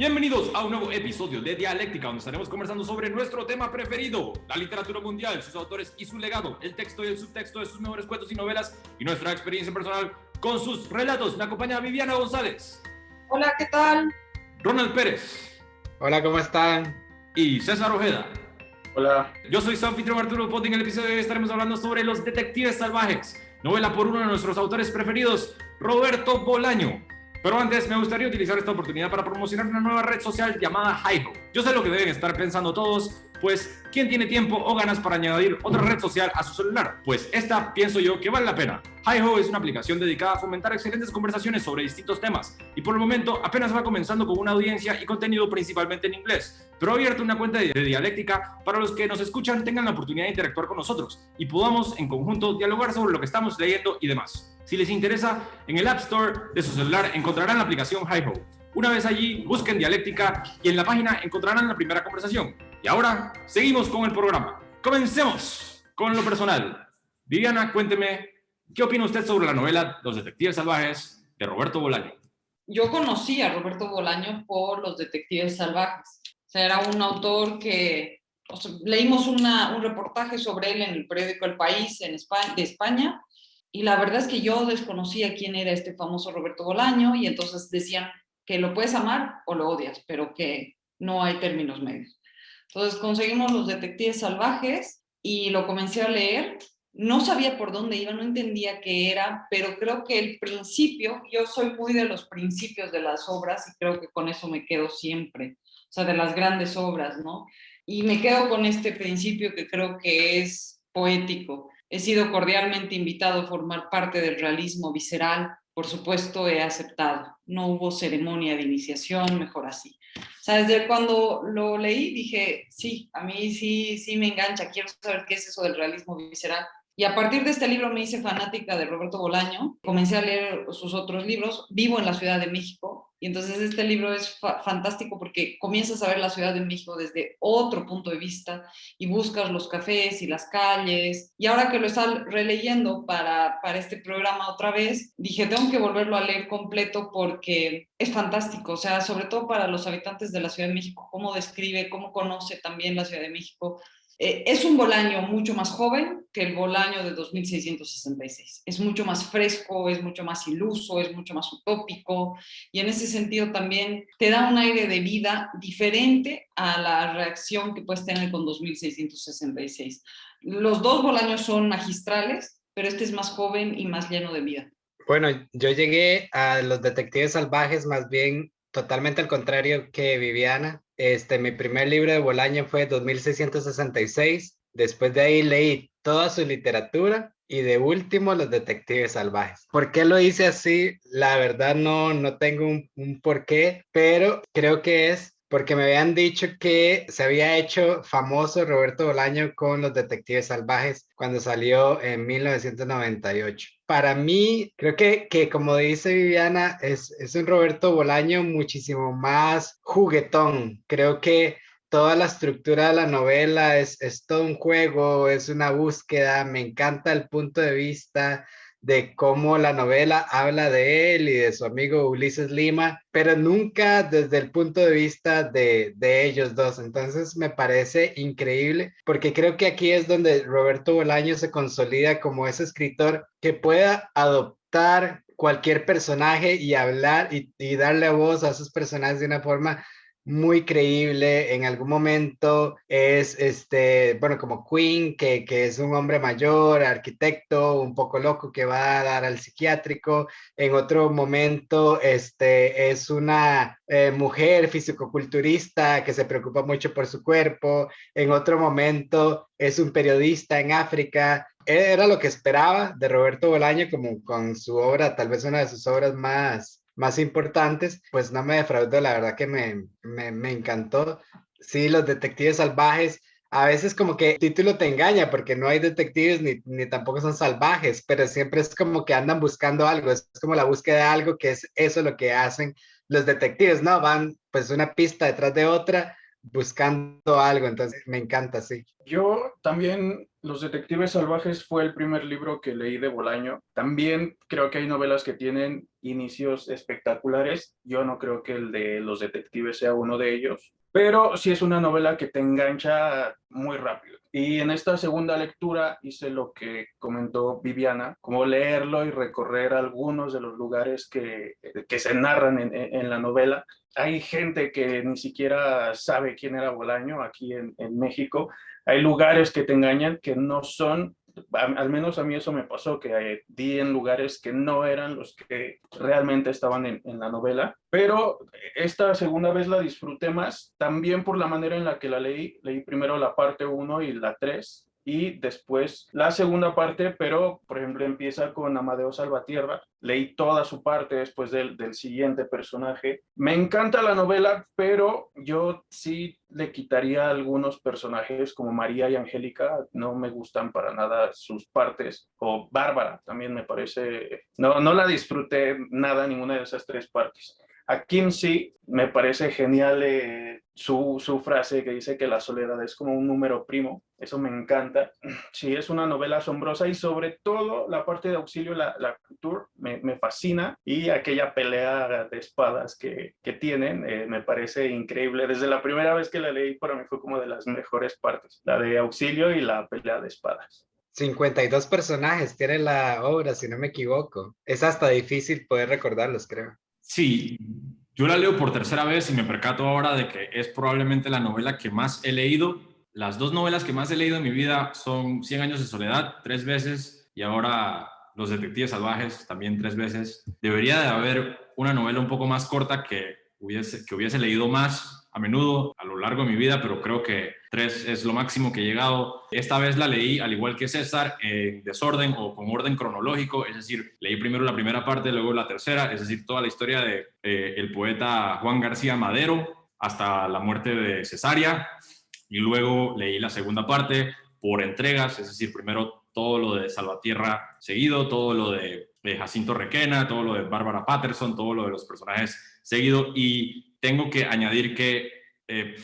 Bienvenidos a un nuevo episodio de Dialéctica, donde estaremos conversando sobre nuestro tema preferido, la literatura mundial, sus autores y su legado, el texto y el subtexto de sus mejores cuentos y novelas y nuestra experiencia personal con sus relatos. Me acompaña Viviana González. Hola, ¿qué tal? Ronald Pérez. Hola, ¿cómo están? Y César Ojeda. Hola. Yo soy su anfitrión Arturo Potti. En el episodio de hoy estaremos hablando sobre Los Detectives Salvajes, novela por uno de nuestros autores preferidos, Roberto Bolaño. Pero antes me gustaría utilizar esta oportunidad para promocionar una nueva red social llamada Hi-Ho. Yo sé lo que deben estar pensando todos, pues ¿quién tiene tiempo o ganas para añadir otra red social a su celular? Pues esta pienso yo que vale la pena. Hi-Ho es una aplicación dedicada a fomentar excelentes conversaciones sobre distintos temas y por el momento apenas va comenzando con una audiencia y contenido principalmente en inglés, pero ha abierto una cuenta de dialéctica para los que nos escuchan tengan la oportunidad de interactuar con nosotros y podamos en conjunto dialogar sobre lo que estamos leyendo y demás. Si les interesa, en el App Store de su celular encontrarán la aplicación Hi-Ho. Una vez allí, busquen Dialéctica y en la página encontrarán la primera conversación. Y ahora, seguimos con el programa. Comencemos con lo personal. Viviana, cuénteme, ¿qué opina usted sobre la novela Los Detectives Salvajes de Roberto Bolaño? Yo conocí a Roberto Bolaño por Los Detectives Salvajes. O sea, era un autor que leímos un reportaje sobre él en el periódico El País de España. Y la verdad es que yo desconocía quién era este famoso Roberto Bolaño y entonces decían que lo puedes amar o lo odias, pero que no hay términos medios. Entonces conseguimos Los Detectives Salvajes y lo comencé a leer. No sabía por dónde iba, no entendía qué era, pero creo que el principio, yo soy muy de los principios de las obras y creo que con eso me quedo siempre, o sea, de las grandes obras, ¿no? Y me quedo con este principio que creo que es poético. He sido cordialmente invitado a formar parte del realismo visceral. Por supuesto, he aceptado. No hubo ceremonia de iniciación, mejor así. O sea, desde cuando lo leí dije, sí, a mí sí me engancha. Quiero saber qué es eso del realismo visceral. Y a partir de este libro me hice fanática de Roberto Bolaño. Comencé a leer sus otros libros. Vivo en la Ciudad de México. Y entonces este libro es fantástico porque comienzas a ver la Ciudad de México desde otro punto de vista y buscas los cafés y las calles. Y ahora que lo estaba releyendo para este programa otra vez, dije, tengo que volverlo a leer completo porque es fantástico. O sea, sobre todo para los habitantes de la Ciudad de México, cómo describe, cómo conoce también la Ciudad de México. Es un Bolaño mucho más joven que el Bolaño de 2666. Es mucho más fresco, es mucho más iluso, es mucho más utópico y en ese sentido también te da un aire de vida diferente a la reacción que puedes tener con 2666. Los dos Bolaños son magistrales, pero este es más joven y más lleno de vida. Bueno, yo llegué a Los Detectives Salvajes más bien totalmente al contrario que Viviana. Mi primer libro de Bolaño fue 2666. Después de ahí leí toda su literatura y de último Los Detectives Salvajes. ¿Por qué lo hice así? La verdad no tengo un porqué, pero creo que es porque me habían dicho que se había hecho famoso Roberto Bolaño con Los Detectives Salvajes cuando salió en 1998. Para mí, creo que como dice Viviana, es un Roberto Bolaño muchísimo más juguetón. Creo que toda la estructura de la novela es todo un juego, es una búsqueda. Me encanta el punto de vista de cómo la novela habla de él y de su amigo Ulises Lima, pero nunca desde el punto de vista de ellos dos. Entonces me parece increíble porque creo que aquí es donde Roberto Bolaño se consolida como ese escritor que pueda adoptar cualquier personaje y hablar y darle voz a esos personajes de una forma muy creíble. En algún momento es bueno, como Queen, que es un hombre mayor, arquitecto, un poco loco que va a dar al psiquiátrico. En otro momento es una mujer fisicoculturista que se preocupa mucho por su cuerpo. En otro momento es un periodista en África. Era lo que esperaba de Roberto Bolaño, como con su obra, tal vez una de sus obras más importantes. Pues no me defraudó, la verdad que me encantó. Sí, Los Detectives Salvajes, a veces como que el título te engaña porque no hay detectives ni tampoco son salvajes, pero siempre es como que andan buscando algo, es como la búsqueda de algo, que es eso lo que hacen los detectives, ¿no? Van pues una pista detrás de otra buscando algo, entonces me encanta, sí. Yo también, Los Detectives Salvajes fue el primer libro que leí de Bolaño. También creo que hay novelas que tienen inicios espectaculares. Yo no creo que el de Los Detectives sea uno de ellos, pero sí es una novela que te engancha muy rápido. Y en esta segunda lectura hice lo que comentó Viviana, como leerlo y recorrer algunos de los lugares que se narran en la novela. Hay gente que ni siquiera sabe quién era Bolaño aquí en México. Hay lugares que te engañan que no son, al menos a mí eso me pasó, que di en lugares que no eran los que realmente estaban en la novela, pero esta segunda vez la disfruté más, también por la manera en la que la leí. Leí primero la parte uno y la 3 y después la segunda parte, pero por ejemplo empieza con Amadeo Salvatierra. Leí toda su parte después del siguiente personaje. Me encanta la novela, pero yo sí le quitaría algunos personajes como María y Angélica. No me gustan para nada sus partes. O Bárbara también me parece, no la disfruté nada, ninguna de esas tres partes. A Kim sí me parece genial su frase que dice que la soledad es como un número primo. Eso me encanta. Sí, es una novela asombrosa y sobre todo la parte de auxilio, la couture, me fascina, y aquella pelea de espadas que tienen me parece increíble. Desde la primera vez que la leí para mí fue como de las mejores partes, la de auxilio y la pelea de espadas. 52 personajes tiene la obra, si no me equivoco. Es hasta difícil poder recordarlos, creo. Sí, yo la leo por tercera vez y me percato ahora de que es probablemente la novela que más he leído. Las dos novelas que más he leído en mi vida son Cien años de soledad, 3 veces, y ahora Los Detectives Salvajes, también 3 veces. Debería de haber una novela un poco más corta que hubiese leído más a menudo a lo largo de mi vida, pero creo que 3 es lo máximo que he llegado. Esta vez la leí, al igual que César, en desorden o con orden cronológico, es decir, leí primero la primera parte, luego la tercera, es decir, toda la historia de el poeta Juan García Madero hasta la muerte de Cesárea, y luego leí la segunda parte por entregas, es decir, primero todo lo de Salvatierra seguido, todo lo de Jacinto Requena, todo lo de Bárbara Patterson, todo lo de los personajes seguido, y tengo que añadir que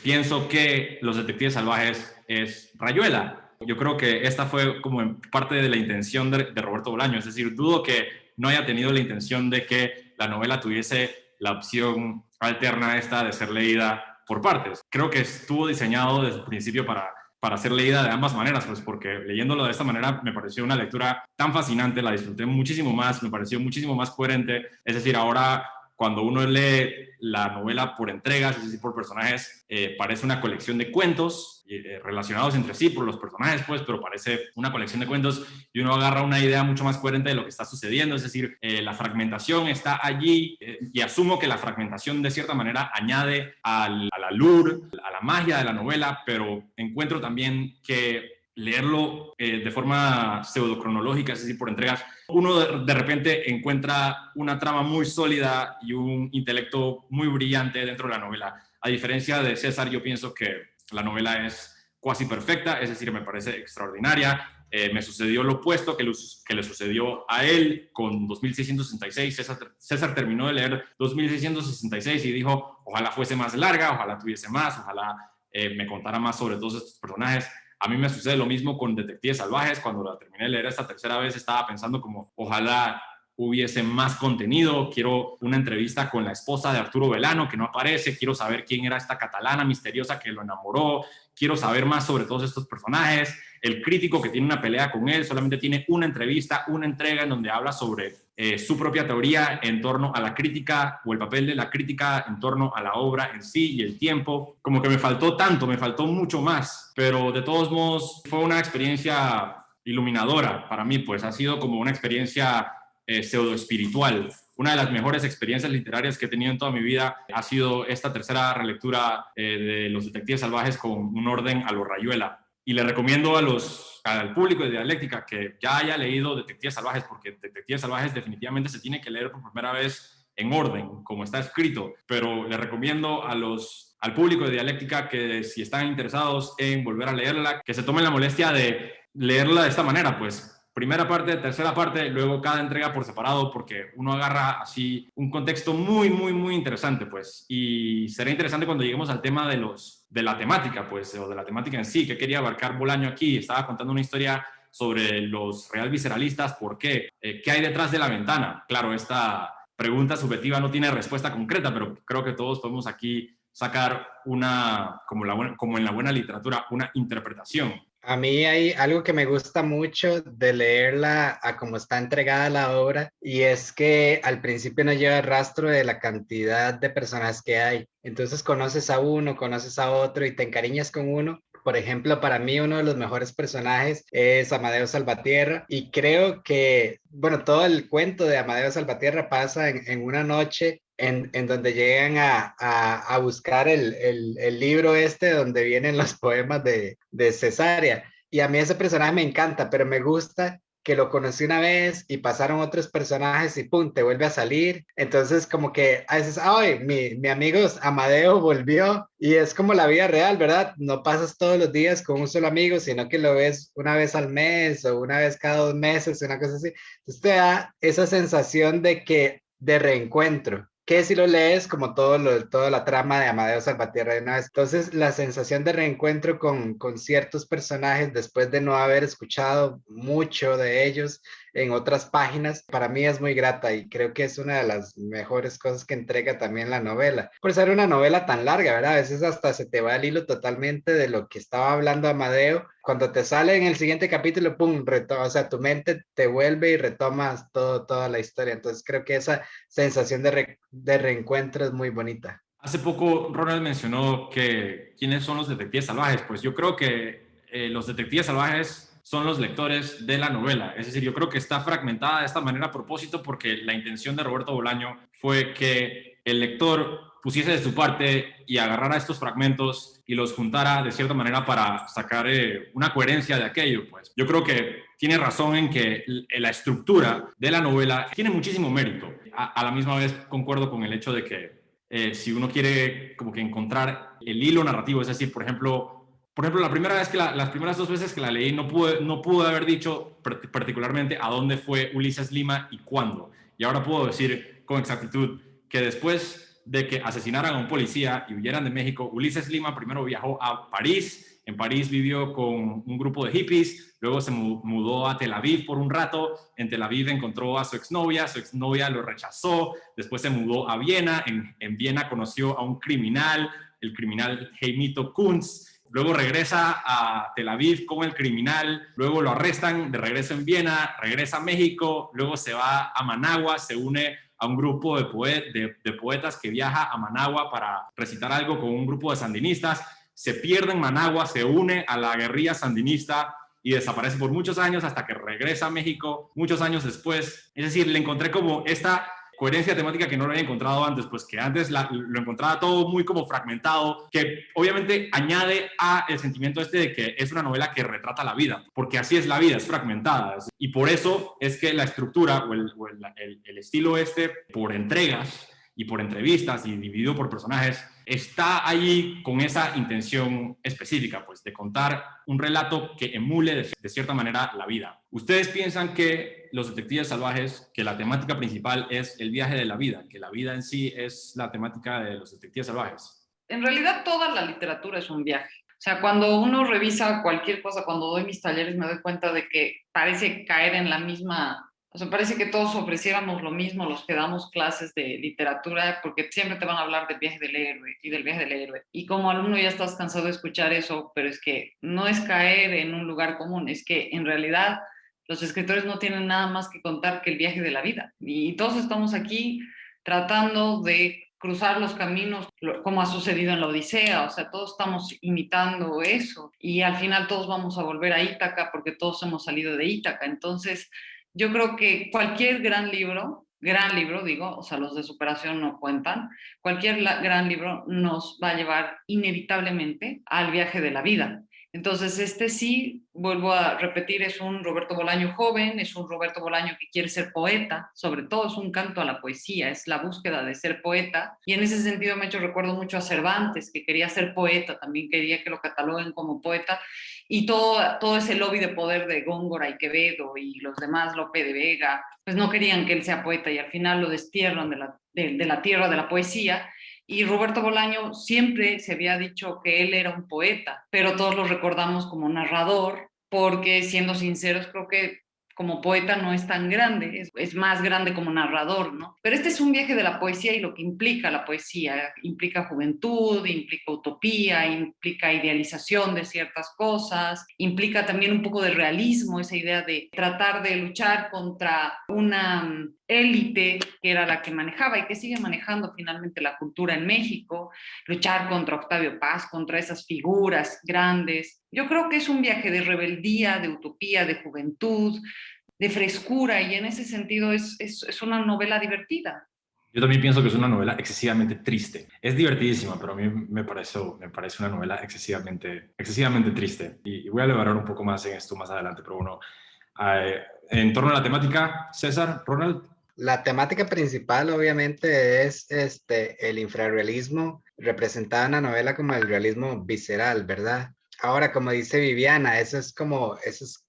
pienso que Los Detectives Salvajes es Rayuela. Yo creo que esta fue como en parte de la intención de Roberto Bolaño, es decir, dudo que no haya tenido la intención de que la novela tuviese la opción alterna esta de ser leída por partes. Creo que estuvo diseñado desde el principio para ser leída de ambas maneras, pues porque leyéndolo de esta manera me pareció una lectura tan fascinante, la disfruté muchísimo más, me pareció muchísimo más coherente. Es decir, ahora cuando uno lee la novela por entregas, es decir, por personajes, parece una colección de cuentos relacionados entre sí por los personajes, pues, pero parece una colección de cuentos y uno agarra una idea mucho más coherente de lo que está sucediendo. Es decir, la fragmentación está allí y asumo que la fragmentación de cierta manera añade al allure, a la magia de la novela, pero encuentro también que leerlo de forma pseudocronológica, es decir, por entregas, uno de repente encuentra una trama muy sólida y un intelecto muy brillante dentro de la novela. A diferencia de César, yo pienso que la novela es cuasi perfecta, es decir, me parece extraordinaria. Me sucedió lo opuesto que le sucedió a él con 2666. César terminó de leer 2666 y dijo, ojalá fuese más larga, ojalá tuviese más, ojalá me contara más sobre todos estos personajes. A mí me sucede lo mismo con Detectives Salvajes. Cuando la terminé de leer esta tercera vez estaba pensando como, ojalá hubiese más contenido. Quiero una entrevista con la esposa de Arturo Velano que no aparece. Quiero saber quién era esta catalana misteriosa que lo enamoró. Quiero saber más sobre todos estos personajes. El crítico que tiene una pelea con él solamente tiene una entrevista, una entrega en donde habla sobre su propia teoría en torno a la crítica o el papel de la crítica en torno a la obra en sí y el tiempo. Como que me faltó tanto, me faltó mucho más, pero de todos modos fue una experiencia iluminadora para mí, pues ha sido como una experiencia pseudo espiritual. Una de las mejores experiencias literarias que he tenido en toda mi vida ha sido esta tercera relectura de Los Detectives Salvajes con un orden a lo Rayuela. Y le recomiendo al público de Dialéctica que ya haya leído Detectives Salvajes, porque Detectives Salvajes definitivamente se tiene que leer por primera vez en orden, como está escrito. Pero le recomiendo al público de Dialéctica que si están interesados en volver a leerla, que se tomen la molestia de leerla de esta manera, pues primera parte, tercera parte, luego cada entrega por separado, porque uno agarra así un contexto muy, muy, muy interesante, pues. Y será interesante cuando lleguemos al tema de la temática, pues, o de la temática en sí, que quería abarcar Bolaño aquí. Estaba contando una historia sobre los real visceralistas, ¿por qué? ¿Qué hay detrás de la ventana? Claro, esta pregunta subjetiva no tiene respuesta concreta, pero creo que todos podemos aquí sacar una, como en la buena literatura, una interpretación. A mí hay algo que me gusta mucho de leerla a cómo está entregada la obra, y es que al principio no lleva rastro de la cantidad de personas que hay. Entonces conoces a uno, conoces a otro y te encariñas con uno. Por ejemplo, para mí uno de los mejores personajes es Amadeo Salvatierra, y creo que, bueno, todo el cuento de Amadeo Salvatierra pasa en una noche en donde llegan a buscar el libro este donde vienen los poemas de Cesárea. Y a mí ese personaje me encanta, pero me gusta que lo conocí una vez y pasaron otros personajes y pum, te vuelve a salir. Entonces como que a veces, ay, mi amigo Amadeo volvió, y es como la vida real, ¿verdad? No pasas todos los días con un solo amigo, sino que lo ves una vez al mes o una vez cada 2 meses, una cosa así. Entonces te da esa sensación de reencuentro, que si lo lees como toda la trama de Amadeo Salvatierra de una vez. Entonces, la sensación de reencuentro con ciertos personajes después de no haber escuchado mucho de ellos en otras páginas, para mí es muy grata, y creo que es una de las mejores cosas que entrega también la novela. Por ser una novela tan larga, ¿verdad? A veces hasta se te va el hilo totalmente de lo que estaba hablando Amadeo. Cuando te sale en el siguiente capítulo, pum, o sea, tu mente te vuelve y retomas toda la historia. Entonces creo que esa sensación de reencuentro es muy bonita. Hace poco Ronald mencionó que quiénes son los detectives salvajes. Pues yo creo que los detectives salvajes son los lectores de la novela. Es decir, yo creo que está fragmentada de esta manera a propósito porque la intención de Roberto Bolaño fue que el lector pusiese de su parte y agarrara estos fragmentos y los juntara de cierta manera para sacar una coherencia de aquello. Pues yo creo que tiene razón en que la estructura de la novela tiene muchísimo mérito. A la misma vez concuerdo con el hecho de que si uno quiere como que encontrar el hilo narrativo, es decir, por ejemplo, la primera vez las primeras 2 veces que la leí no pude haber dicho particularmente a dónde fue Ulises Lima y cuándo. Y ahora puedo decir con exactitud que después de que asesinaran a un policía y huyeran de México, Ulises Lima primero viajó a París. En París vivió con un grupo de hippies, luego se mudó a Tel Aviv por un rato. En Tel Aviv encontró a su exnovia lo rechazó, después se mudó a Viena. En Viena conoció a un criminal, el criminal Heimito Kunz. Luego regresa a Tel Aviv con el criminal, luego lo arrestan de regreso en Viena, regresa a México, luego se va a Managua, se une a un grupo de poetas que viaja a Managua para recitar algo con un grupo de sandinistas, se pierde en Managua, se une a la guerrilla sandinista y desaparece por muchos años hasta que regresa a México muchos años después. Es decir, le encontré como esta coherencia temática que no lo había encontrado antes, pues que antes lo encontraba todo muy como fragmentado, que obviamente añade a el sentimiento este de que es una novela que retrata la vida, porque así es la vida, es fragmentada, y por eso es que la estructura o el estilo este, por entregas y por entrevistas y dividido por personajes, está allí con esa intención específica, pues de contar un relato que emule de cierta manera la vida. ¿Ustedes piensan que los detectives salvajes, que la temática principal es el viaje de la vida, que la vida en sí es la temática de los detectives salvajes? En realidad toda la literatura es un viaje. O sea, cuando uno revisa cualquier cosa, cuando doy mis talleres me doy cuenta de que parece caer en la misma, o sea, parece que todos ofreciéramos lo mismo, los que damos clases de literatura, porque siempre te van a hablar del viaje del héroe y del viaje del héroe. Y como alumno ya estás cansado de escuchar eso, pero es que no es caer en un lugar común, es que en realidad los escritores no tienen nada más que contar que el viaje de la vida. Y todos estamos aquí tratando de cruzar los caminos, como ha sucedido en la Odisea, o sea, todos estamos imitando eso y al final todos vamos a volver a Ítaca porque todos hemos salido de Ítaca. Entonces, yo creo que cualquier gran libro digo, o sea, los de superación no cuentan, cualquier gran libro nos va a llevar inevitablemente al viaje de la vida. Entonces, este sí, vuelvo a repetir, es un Roberto Bolaño joven, es un Roberto Bolaño que quiere ser poeta, sobre todo es un canto a la poesía, es la búsqueda de ser poeta. Y en ese sentido me ha hecho recuerdo mucho a Cervantes, que quería ser poeta, también quería que lo cataloguen como poeta. Y todo ese lobby de poder de Góngora y Quevedo y los demás, Lope de Vega, pues no querían que él sea poeta y al final lo destierran de la tierra de la poesía. Y Roberto Bolaño siempre se había dicho que él era un poeta, pero todos lo recordamos como narrador, porque siendo sinceros, creo que como poeta no es tan grande, es más grande como narrador, ¿no? Pero este es un viaje de la poesía y lo que implica la poesía, implica juventud, implica utopía, implica idealización de ciertas cosas, implica también un poco de realismo, esa idea de tratar de luchar contra una élite que era la que manejaba y que sigue manejando finalmente la cultura en México, luchar contra Octavio Paz, contra esas figuras grandes. Yo creo que es un viaje de rebeldía, de utopía, de juventud, de frescura, y en ese sentido es una novela divertida. Yo también pienso que es una novela excesivamente triste. Es divertidísima, pero a mí me parece una novela excesivamente triste. Y voy a elaborar un poco más en esto más adelante, pero bueno, en torno a la temática, César, Ronald. La temática principal obviamente es el infrarrealismo, representada en la novela como el realismo visceral, ¿verdad? Ahora, como dice Viviana, eso es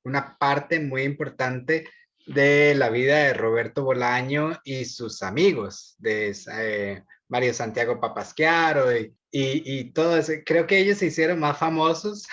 una parte muy importante de la vida de Roberto Bolaño y sus amigos, de Mario Santiago Papasquiaro y todo eso. Creo que ellos se hicieron más famosos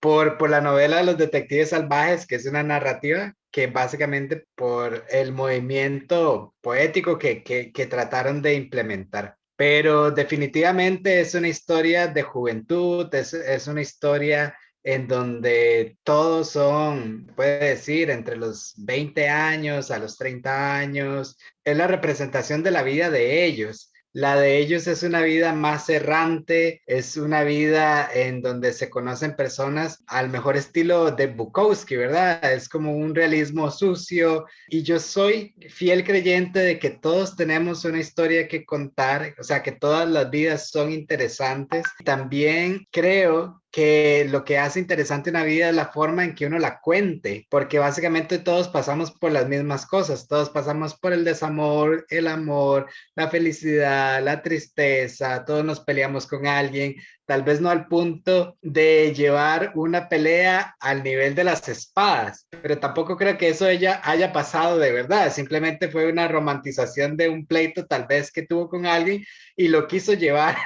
por la novela de los detectives salvajes, que es una narrativa que básicamente por el movimiento poético que trataron de implementar. Pero definitivamente es una historia de juventud, es una historia en donde todos son, puede decir, entre los 20 años a los 30 años. Es la representación de la vida de ellos. La de ellos es una vida más errante, es una vida en donde se conocen personas al mejor estilo de Bukowski, ¿verdad? Es como un realismo sucio y yo soy fiel creyente de que todos tenemos una historia que contar, o sea, que todas las vidas son interesantes. También creo que lo que hace interesante una vida es la forma en que uno la cuente, porque básicamente todos pasamos por las mismas cosas, todos pasamos por el desamor, el amor, la felicidad, la tristeza, todos nos peleamos con alguien, tal vez no al punto de llevar una pelea al nivel de las espadas, pero tampoco creo que eso haya pasado de verdad, simplemente fue una romantización de un pleito tal vez que tuvo con alguien y lo quiso llevar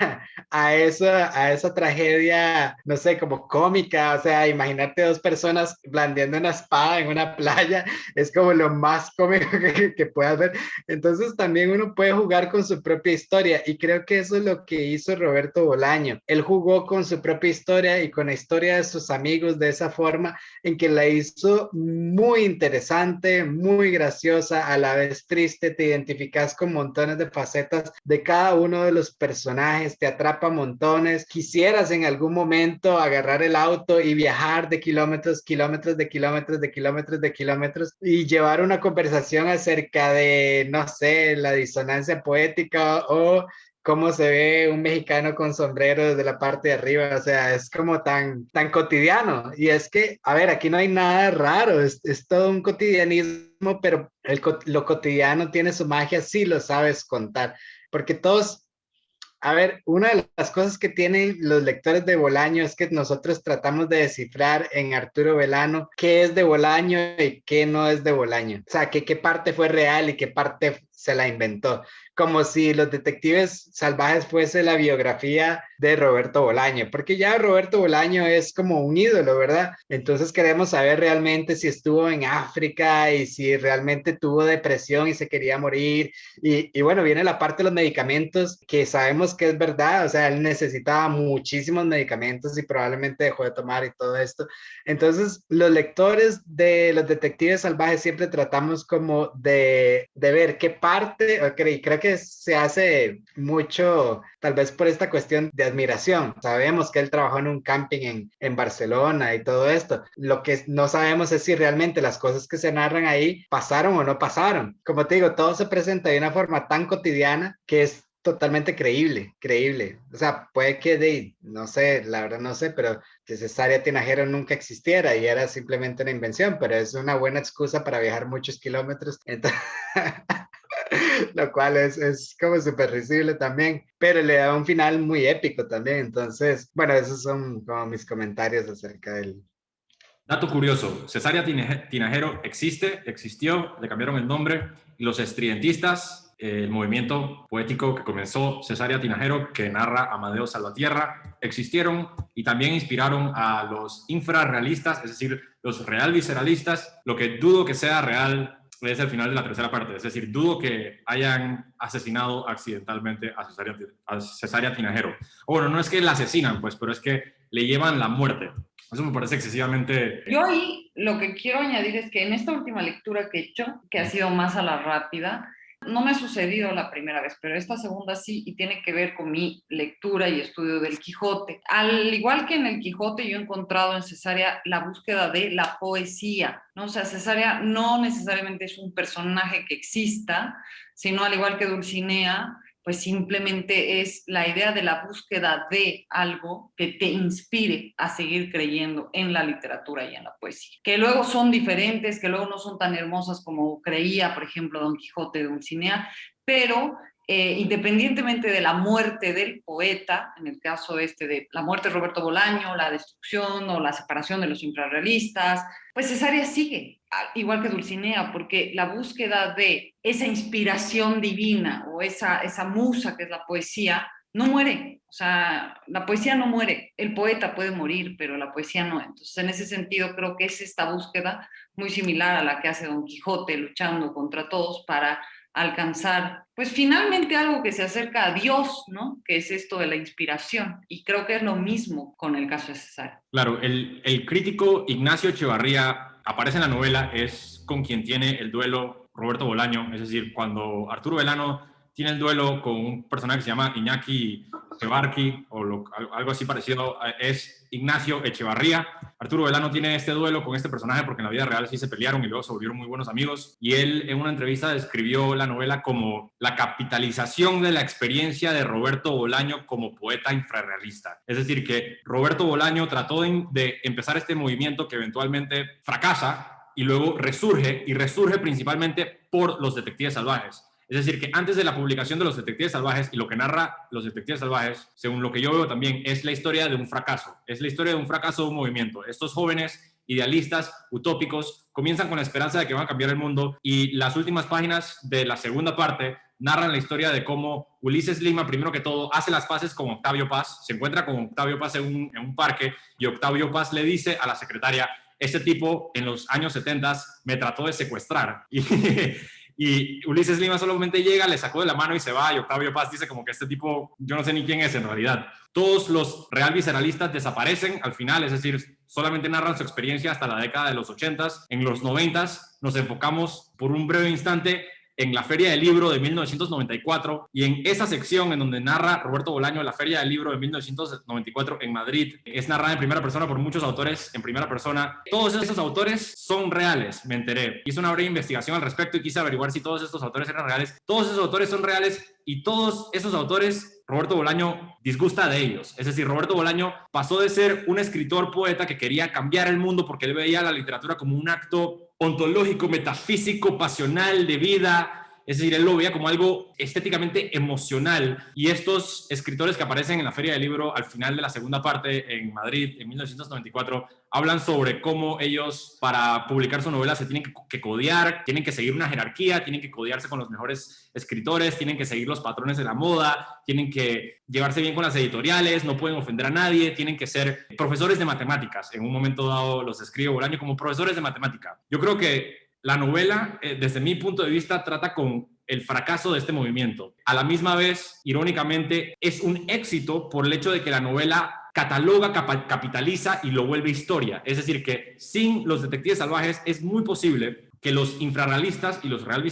a esa tragedia, no sé, como cómica, o sea, imagínate dos personas blandiendo una espada en una playa, es como lo más cómico que puedas ver. Entonces también uno puede jugar con su propia historia y creo que eso es lo que hizo Roberto Bolaño. Él jugó con su propia historia y con la historia de sus amigos de esa forma en que la hizo muy interesante, muy graciosa, a la vez triste, te identificas con montones de facetas de cada uno de los personajes, te atrapa montones, quisieras en algún momento agarrar el auto y viajar de kilómetros y llevar una conversación acerca de, no sé, la disonancia poética o cómo se ve un mexicano con sombrero desde la parte de arriba, o sea, es como tan cotidiano. Y es que, a ver, aquí no hay nada raro, es todo un cotidianismo, pero lo cotidiano tiene su magia si lo sabes contar, porque todos, a ver, una de las cosas que tienen los lectores de Bolaño es que nosotros tratamos de descifrar en Arturo Belano qué es de Bolaño y qué no es de Bolaño. O sea, qué parte fue real y qué parte se la inventó. Como si Los Detectives Salvajes fuese la biografía de Roberto Bolaño, porque ya Roberto Bolaño es como un ídolo, ¿verdad? Entonces queremos saber realmente si estuvo en África y si realmente tuvo depresión y se quería morir. Y bueno, viene la parte de los medicamentos, que sabemos que es verdad, o sea, él necesitaba muchísimos medicamentos y probablemente dejó de tomar y todo esto. Entonces, los lectores de Los Detectives Salvajes siempre tratamos como de ver qué parte, y creo que se hace mucho, tal vez por esta cuestión de admiración. Sabemos que él trabajó en un camping en Barcelona y todo esto. Lo que no sabemos es si realmente las cosas que se narran ahí pasaron o no pasaron. Como te digo, todo se presenta de una forma tan cotidiana que es totalmente creíble, creíble. O sea, puede que, no sé, la verdad no sé, pero que Cesárea Tinajero nunca existiera y era simplemente una invención, pero es una buena excusa para viajar muchos kilómetros. Entonces, lo cual es como súper risible también, pero le da un final muy épico también. Entonces, bueno, esos son como mis comentarios acerca del... Dato curioso, Cesárea Tinajero existió, le cambiaron el nombre, y los estridentistas, el movimiento poético que comenzó Cesárea Tinajero, que narra Amadeo Salvatierra, existieron y también inspiraron a los infrarrealistas, es decir, los real visceralistas. Lo que dudo que sea real es el final de la tercera parte, es decir, dudo que hayan asesinado accidentalmente a Cesárea Tinajero. O bueno, no es que la asesinan, pues, pero es que le llevan la muerte. Eso me parece excesivamente... Yo ahí lo que quiero añadir es que en esta última lectura que he hecho, que ha sido más a la rápida, no me ha sucedido la primera vez, pero esta segunda sí, y tiene que ver con mi lectura y estudio del Quijote. Al igual que en el Quijote, yo he encontrado en Cesárea la búsqueda de la poesía, ¿no? O sea, Cesárea no necesariamente es un personaje que exista, sino al igual que Dulcinea, pues simplemente es la idea de la búsqueda de algo que te inspire a seguir creyendo en la literatura y en la poesía. Que luego son diferentes, que luego no son tan hermosas como creía, por ejemplo, Don Quijote de Dulcinea, pero independientemente de la muerte del poeta, en el caso de la muerte de Roberto Bolaño, la destrucción o la separación de los infrarrealistas, pues Cesárea sigue, igual que Dulcinea, porque la búsqueda de esa inspiración divina o esa musa que es la poesía, no muere. O sea, la poesía no muere, el poeta puede morir, pero la poesía no. Entonces, en ese sentido, creo que es esta búsqueda muy similar a la que hace Don Quijote luchando contra todos para alcanzar, pues finalmente algo que se acerca a Dios, ¿no? Que es esto de la inspiración. Y creo que es lo mismo con el caso de Cesárea. Claro, el crítico Ignacio Echevarría aparece en la novela, es con quien tiene el duelo Roberto Bolaño, es decir, cuando Arturo Belano tiene el duelo con un personaje que se llama Iñaki Echevarri, o algo así parecido, es Ignacio Echevarría. Arturo Belano tiene este duelo con este personaje porque en la vida real sí se pelearon y luego se volvieron muy buenos amigos, y él en una entrevista describió la novela como la capitalización de la experiencia de Roberto Bolaño como poeta infrarrealista. Es decir, que Roberto Bolaño trató de empezar este movimiento que eventualmente fracasa y luego resurge, y resurge principalmente por los detectives salvajes. Es decir, que antes de la publicación de Los Detectives Salvajes, y lo que narra Los Detectives Salvajes, según lo que yo veo también, es la historia de un fracaso. Es la historia de un fracaso de un movimiento. Estos jóvenes idealistas, utópicos, comienzan con la esperanza de que van a cambiar el mundo, y las últimas páginas de la segunda parte narran la historia de cómo Ulises Lima, primero que todo, hace las paces con Octavio Paz, se encuentra con Octavio Paz en un parque, y Octavio Paz le dice a la secretaria: este tipo en los años 70 me trató de secuestrar. Y Ulises Lima solamente llega, le sacó de la mano y se va, y Octavio Paz dice como que este tipo, yo no sé ni quién es en realidad. Todos los real visceralistas desaparecen al final, es decir, solamente narran su experiencia hasta la década de los 80s. En los 90s nos enfocamos por un breve instante en la Feria del Libro de 1994, y en esa sección en donde narra Roberto Bolaño la Feria del Libro de 1994 en Madrid, es narrada en primera persona por muchos autores en primera persona. Todos esos autores son reales, me enteré. Hice una breve investigación al respecto y quise averiguar si todos estos autores eran reales. Todos esos autores son reales, y todos esos autores Roberto Bolaño disgusta de ellos. Es decir, Roberto Bolaño pasó de ser un escritor poeta que quería cambiar el mundo porque él veía la literatura como un acto ontológico, metafísico, pasional, de vida. Es decir, él lo veía como algo estéticamente emocional, y estos escritores que aparecen en la Feria del Libro al final de la segunda parte en Madrid en 1994 hablan sobre cómo ellos, para publicar su novela, se tienen que codear, tienen que seguir una jerarquía, tienen que codearse con los mejores escritores, tienen que seguir los patrones de la moda, tienen que llevarse bien con las editoriales, no pueden ofender a nadie, tienen que ser profesores de matemáticas. En un momento dado los escribe Bolaño como profesores de matemática. Yo creo que la novela, desde mi punto de vista, trata con el fracaso de este movimiento. A la misma vez, irónicamente, es un éxito por el hecho de que la novela cataloga, capitaliza y lo vuelve historia. Es decir, que sin Los Detectives Salvajes es muy posible que los infrarrealistas y los real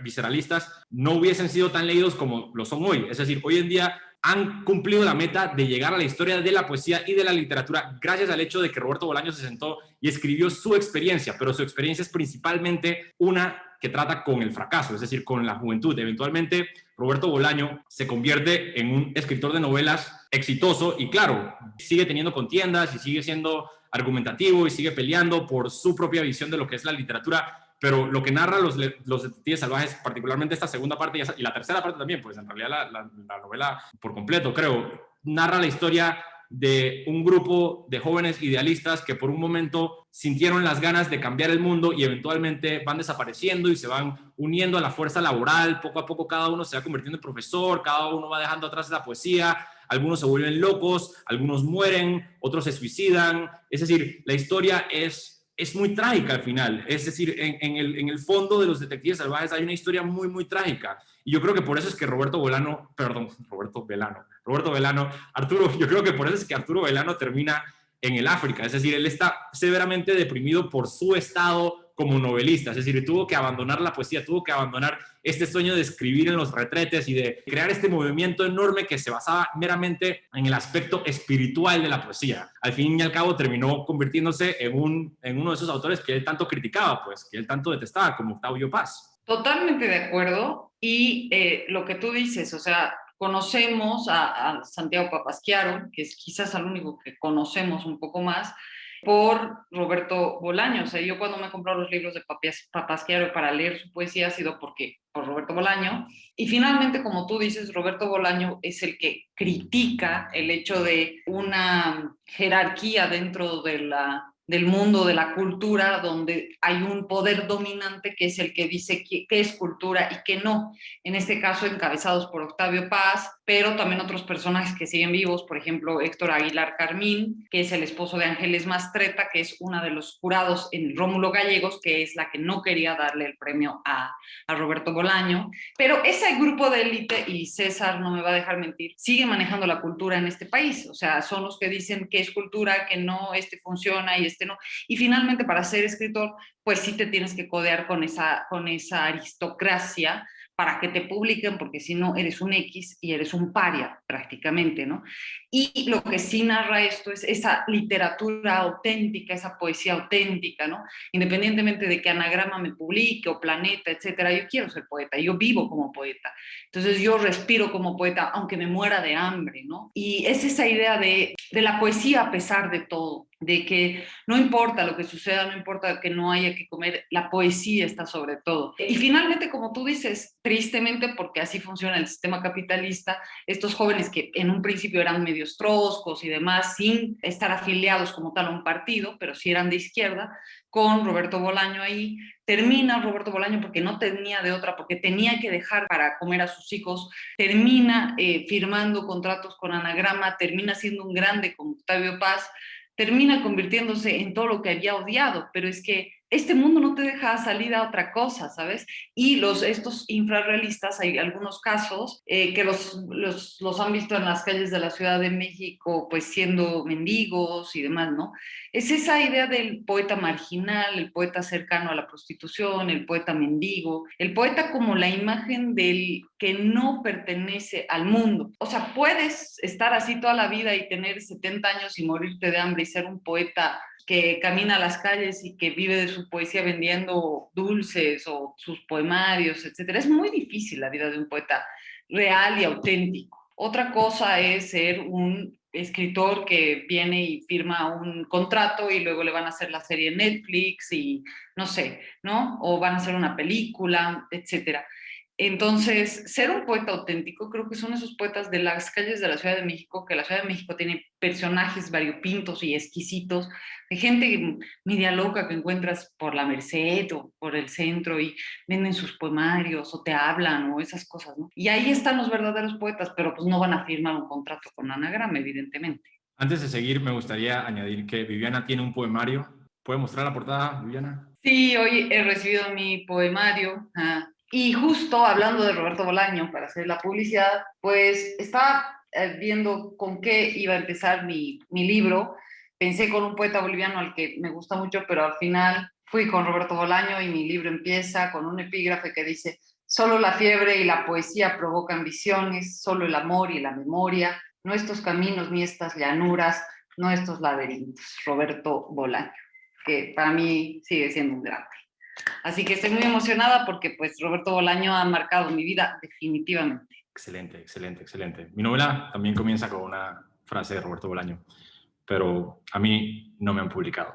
visceralistas no hubiesen sido tan leídos como lo son hoy. Es decir, hoy en día han cumplido la meta de llegar a la historia de la poesía y de la literatura gracias al hecho de que Roberto Bolaño se sentó y escribió su experiencia, pero su experiencia es principalmente una que trata con el fracaso, es decir, con la juventud. Eventualmente, Roberto Bolaño se convierte en un escritor de novelas exitoso y claro, sigue teniendo contiendas y sigue siendo argumentativo y sigue peleando por su propia visión de lo que es la literatura, pero lo que narra los detectives salvajes, particularmente esta segunda parte y la tercera parte también, pues en realidad la novela por completo, creo, narra la historia de un grupo de jóvenes idealistas que por un momento sintieron las ganas de cambiar el mundo y eventualmente van desapareciendo y se van uniendo a la fuerza laboral. Poco a poco cada uno se va convirtiendo en profesor, cada uno va dejando atrás la poesía, algunos se vuelven locos, algunos mueren, otros se suicidan. Es decir, la historia es muy trágica al final. Es decir, en el fondo de los detectives salvajes hay una historia muy, muy trágica. Y yo creo que por eso es que Roberto Belano, Arturo, yo creo que por eso es que Arturo Belano termina en el África. Es decir, él está severamente deprimido por su estado como novelista. Es decir, tuvo que abandonar la poesía, tuvo que abandonar este sueño de escribir en los retretes y de crear este movimiento enorme que se basaba meramente en el aspecto espiritual de la poesía. Al fin y al cabo terminó convirtiéndose en uno de esos autores que él tanto criticaba, pues, que él tanto detestaba, como Octavio Paz. Totalmente de acuerdo. Y lo que tú dices, o sea, conocemos a Santiago Papasquiaro, que es quizás el único que conocemos un poco más, por Roberto Bolaño. O sea, yo cuando me he comprado los libros de Papasquiaro para leer su poesía ha sido por Roberto Bolaño. Y finalmente, como tú dices, Roberto Bolaño es el que critica el hecho de una jerarquía dentro del mundo de la cultura, donde hay un poder dominante que es el que dice qué es cultura y qué no. En este caso, encabezados por Octavio Paz, pero también otros personajes que siguen vivos, por ejemplo, Héctor Aguilar Carmín, que es el esposo de Ángeles Mastretta, que es una de los jurados en Rómulo Gallegos, que es la que no quería darle el premio a Roberto Bolaño. Pero ese grupo de élite, y César no me va a dejar mentir, sigue manejando la cultura en este país. O sea, son los que dicen qué es cultura, que no, este funciona y este no. Y finalmente, para ser escritor, pues sí te tienes que codear con esa aristocracia para que te publiquen, porque si no eres un X y eres un paria prácticamente, ¿no? Y lo que sí narra esto es esa literatura auténtica, esa poesía auténtica, ¿no? Independientemente de que Anagrama me publique o Planeta, etcétera, yo quiero ser poeta, yo vivo como poeta. Entonces yo respiro como poeta, aunque me muera de hambre, ¿no? Y es esa idea de la poesía a pesar de todo, de que no importa lo que suceda, no importa que no haya que comer, la poesía está sobre todo. Y finalmente, como tú dices, tristemente, porque así funciona el sistema capitalista, estos jóvenes que en un principio eran medios troscos y demás, sin estar afiliados como tal a un partido, pero sí eran de izquierda, con Roberto Bolaño ahí, termina Roberto Bolaño porque no tenía de otra, porque tenía que dejar para comer a sus hijos, termina firmando contratos con Anagrama, termina siendo un grande como Octavio Paz, termina convirtiéndose en todo lo que había odiado, pero es que este mundo no te deja salir a otra cosa, ¿sabes? Y estos infrarrealistas, hay algunos casos que los han visto en las calles de la Ciudad de México, pues siendo mendigos y demás, ¿no? Es esa idea del poeta marginal, el poeta cercano a la prostitución, el poeta mendigo, el poeta como la imagen del que no pertenece al mundo. O sea, puedes estar así toda la vida y tener 70 años y morirte de hambre y ser un poeta que camina a las calles y que vive de su poesía vendiendo dulces o sus poemarios, etcétera. Es muy difícil la vida de un poeta real y auténtico. Otra cosa es ser un escritor que viene y firma un contrato y luego le van a hacer la serie en Netflix y no sé, ¿no? O van a hacer una película, etcétera. Entonces, ser un poeta auténtico, creo que son esos poetas de las calles de la Ciudad de México, que la Ciudad de México tiene personajes variopintos y exquisitos, de gente media loca que encuentras por la Merced o por el centro y venden sus poemarios o te hablan o esas cosas, ¿no? Y ahí están los verdaderos poetas, pero pues no van a firmar un contrato con Anagrama, evidentemente. Antes de seguir, me gustaría añadir que Viviana tiene un poemario. ¿Puede mostrar la portada, Viviana? Sí, hoy he recibido mi poemario. Y justo hablando de Roberto Bolaño, para hacer la publicidad, pues estaba viendo con qué iba a empezar mi libro. Pensé con un poeta boliviano al que me gusta mucho, pero al final fui con Roberto Bolaño y mi libro empieza con un epígrafe que dice: solo la fiebre y la poesía provocan visiones, solo el amor y la memoria, no estos caminos ni estas llanuras, no estos laberintos. Roberto Bolaño, que para mí sigue siendo un grande. Así que estoy muy emocionada porque pues Roberto Bolaño ha marcado mi vida definitivamente. Excelente, excelente, excelente. Mi novela también comienza con una frase de Roberto Bolaño, pero a mí no me han publicado.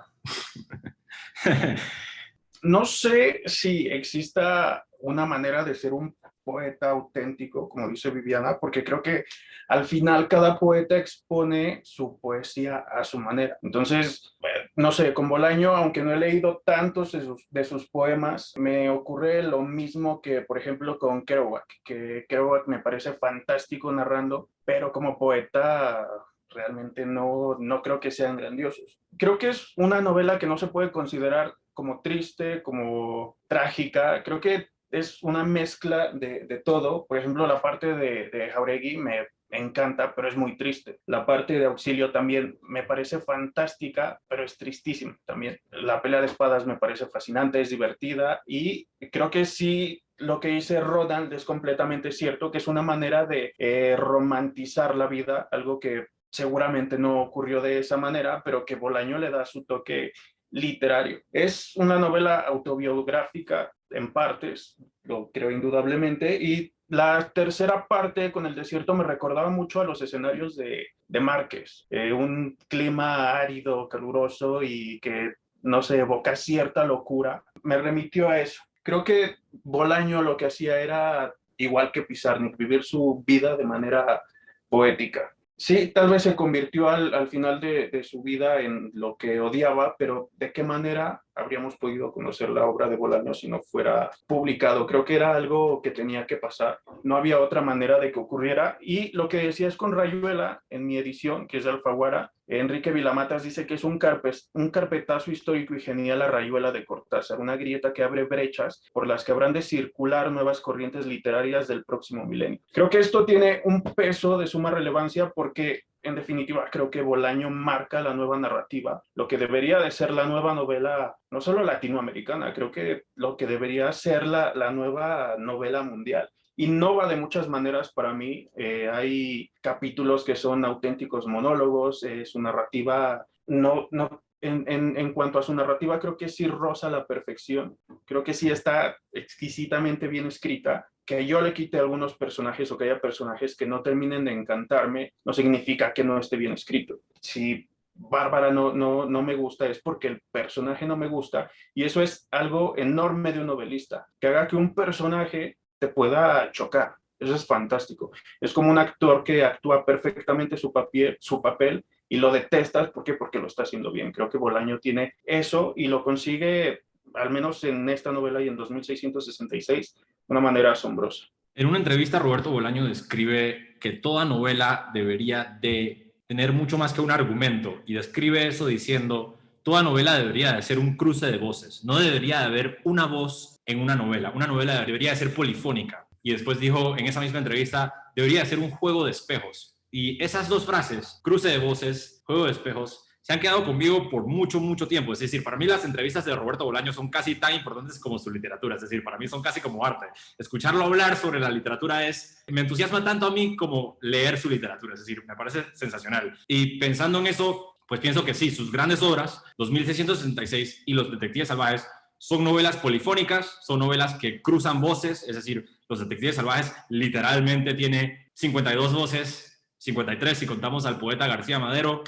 No sé si exista una manera de ser un poeta auténtico, como dice Viviana, porque creo que al final cada poeta expone su poesía a su manera. Entonces, no sé, con Bolaño, aunque no he leído tantos de sus poemas, me ocurre lo mismo que, por ejemplo, con Kerouac, que Kerouac me parece fantástico narrando, pero como poeta realmente no creo que sean grandiosos. Creo que es una novela que no se puede considerar como triste, como trágica. Creo que es una mezcla de todo. Por ejemplo, la parte de Jauregui me encanta, pero es muy triste. La parte de Auxilio también me parece fantástica, pero es tristísima también. La pelea de espadas me parece fascinante, es divertida y creo que sí lo que dice Rodan es completamente cierto, que es una manera de romantizar la vida, algo que seguramente no ocurrió de esa manera, pero que Bolaño le da su toque literario. Es una novela autobiográfica en partes, lo creo indudablemente, y la tercera parte con El desierto me recordaba mucho a los escenarios de Márquez, un clima árido, caluroso y que no se evoca cierta locura. Me remitió a eso. Creo que Bolaño lo que hacía era, igual que Pizarnik, vivir su vida de manera poética. Sí, tal vez se convirtió al final de su vida en lo que odiaba, pero ¿de qué manera habríamos podido conocer la obra de Bolaño si no fuera publicado? Creo que era algo que tenía que pasar. No había otra manera de que ocurriera. Y lo que decías con Rayuela, en mi edición, que es de Alfaguara, Enrique Vilamatas dice que es un carpetazo histórico y genial a Rayuela de Cortázar, una grieta que abre brechas por las que habrán de circular nuevas corrientes literarias del próximo milenio. Creo que esto tiene un peso de suma relevancia porque, en definitiva, creo que Bolaño marca la nueva narrativa, lo que debería de ser la nueva novela, no solo latinoamericana, creo que lo que debería ser la nueva novela mundial. Innova de muchas maneras para mí. Hay capítulos que son auténticos monólogos, su narrativa en cuanto a su narrativa, creo que sí roza la perfección. Creo que sí está exquisitamente bien escrita. Que yo le quite a algunos personajes o que haya personajes que no terminen de encantarme, no significa que no esté bien escrito. Si Bárbara no me gusta es porque el personaje no me gusta, y eso es algo enorme de un novelista, que haga que un personaje te pueda chocar. Eso es fantástico. Es como un actor que actúa perfectamente su papel y lo detestas. ¿Por qué? Porque lo está haciendo bien. Creo que Bolaño tiene eso y lo consigue, al menos en esta novela y en 2666, de una manera asombrosa. En una entrevista, Roberto Bolaño describe que toda novela debería de tener mucho más que un argumento, y describe eso diciendo: toda novela debería de ser un cruce de voces, no debería de haber una voz en una novela debería de ser polifónica. Y después dijo en esa misma entrevista: debería de ser un juego de espejos. Y esas dos frases, cruce de voces, juego de espejos, se han quedado conmigo por mucho, mucho tiempo. Es decir, para mí las entrevistas de Roberto Bolaño son casi tan importantes como su literatura. Es decir, para mí son casi como arte. Escucharlo hablar sobre la literatura me entusiasma tanto a mí como leer su literatura. Es decir, me parece sensacional. Y pensando en eso, pues pienso que sí, sus grandes obras, 2666 y Los Detectives Salvajes, son novelas polifónicas, son novelas que cruzan voces. Es decir, Los Detectives Salvajes literalmente tiene 52 voces, 53 si contamos al poeta García Madero,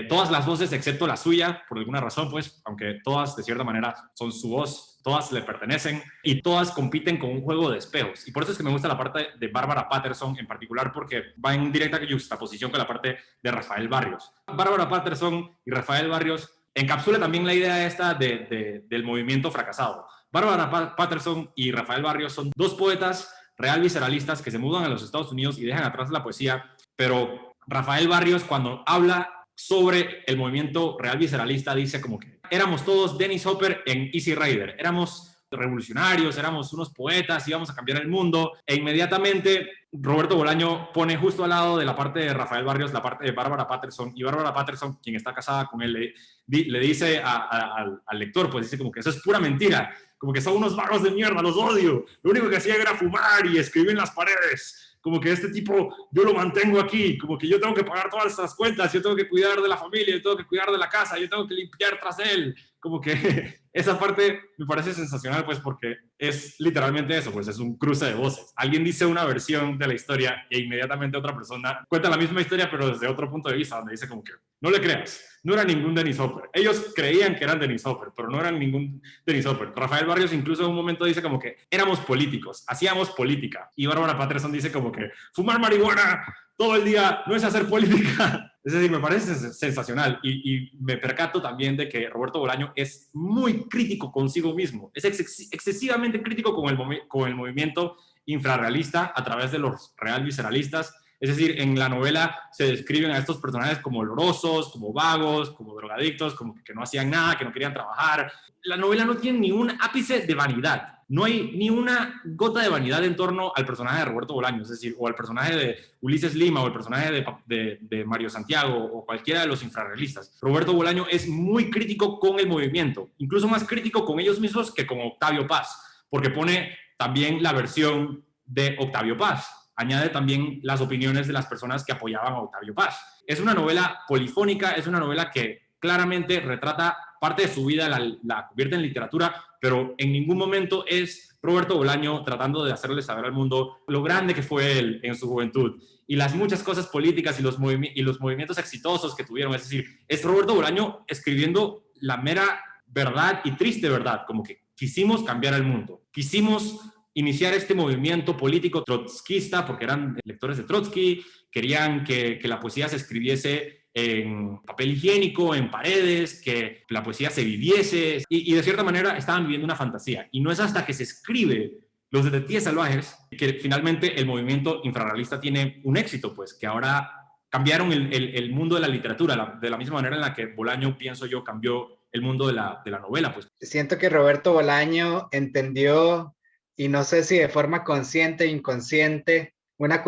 todas las voces excepto la suya, por alguna razón, pues, aunque todas de cierta manera son su voz, todas le pertenecen y todas compiten con un juego de espejos. Y por eso es que me gusta la parte de Bárbara Patterson en particular, porque va en directa juxtaposición con la parte de Rafael Barrios. Bárbara Patterson y Rafael Barrios encapsula también la idea esta del movimiento fracasado. Bárbara Patterson y Rafael Barrios son dos poetas real visceralistas que se mudan a los Estados Unidos y dejan atrás la poesía, pero Rafael Barrios, cuando habla sobre el movimiento real visceralista, dice como que éramos todos Dennis Hopper en Easy Rider, éramos revolucionarios, éramos unos poetas, íbamos a cambiar el mundo, e inmediatamente Roberto Bolaño pone justo al lado de la parte de Rafael Barrios la parte de Bárbara Patterson, y Bárbara Patterson, quien está casada con él, le dice al lector, pues dice como que eso es pura mentira, como que son unos vagos de mierda, los odio, lo único que hacían era fumar y escribir en las paredes. como que este tipo, yo lo mantengo aquí, como que yo tengo que pagar todas estas cuentas, yo tengo que cuidar de la familia, yo tengo que cuidar de la casa, yo tengo que limpiar tras él, como que esa parte me parece sensacional, pues porque es literalmente eso, pues es un cruce de voces. Alguien dice una versión de la historia e inmediatamente otra persona cuenta la misma historia, pero desde otro punto de vista, donde dice como que, no le creas, no era ningún Dennis Hopper. Ellos creían que eran Dennis Hopper, pero no eran ningún Dennis Hopper. Rafael Barrios incluso en un momento dice como que éramos políticos, hacíamos política. Y Bárbara Patterson dice como que fumar marihuana todo el día no es hacer política. Es decir, me parece sensacional y me percato también de que Roberto Bolaño es muy crítico consigo mismo, es excesivamente crítico con el movimiento infrarrealista a través de los real visceralistas. Es decir, en la novela se describen a estos personajes como olorosos, como vagos, como drogadictos, como que no hacían nada, que no querían trabajar. La novela no tiene ni un ápice de vanidad. No hay ni una gota de vanidad en torno al personaje de Roberto Bolaño, es decir, o al personaje de Ulises Lima, o el personaje de Mario Santiago, o cualquiera de los infrarrealistas. Roberto Bolaño es muy crítico con el movimiento, incluso más crítico con ellos mismos que con Octavio Paz, porque pone también la versión de Octavio Paz. Añade también las opiniones de las personas que apoyaban a Octavio Paz. Es una novela polifónica, es una novela que claramente retrata parte de su vida, la convierte en literatura, pero en ningún momento es Roberto Bolaño tratando de hacerle saber al mundo lo grande que fue él en su juventud y las muchas cosas políticas y los movimientos exitosos que tuvieron. Es decir, es Roberto Bolaño escribiendo la mera verdad y triste verdad, como que quisimos cambiar el mundo, quisimos iniciar este movimiento político trotskista porque eran lectores de Trotsky, querían que la poesía se escribiese en papel higiénico, en paredes, que la poesía se viviese y de cierta manera estaban viviendo una fantasía. Y no es hasta que se escribe Los Detectives Salvajes que finalmente el movimiento infrarrealista tiene un éxito, pues que ahora cambiaron el mundo de la literatura de la misma manera en la que Bolaño, pienso yo, cambió el mundo de la novela. Pues. Siento que Roberto Bolaño entendió, y no sé si de forma consciente o inconsciente, una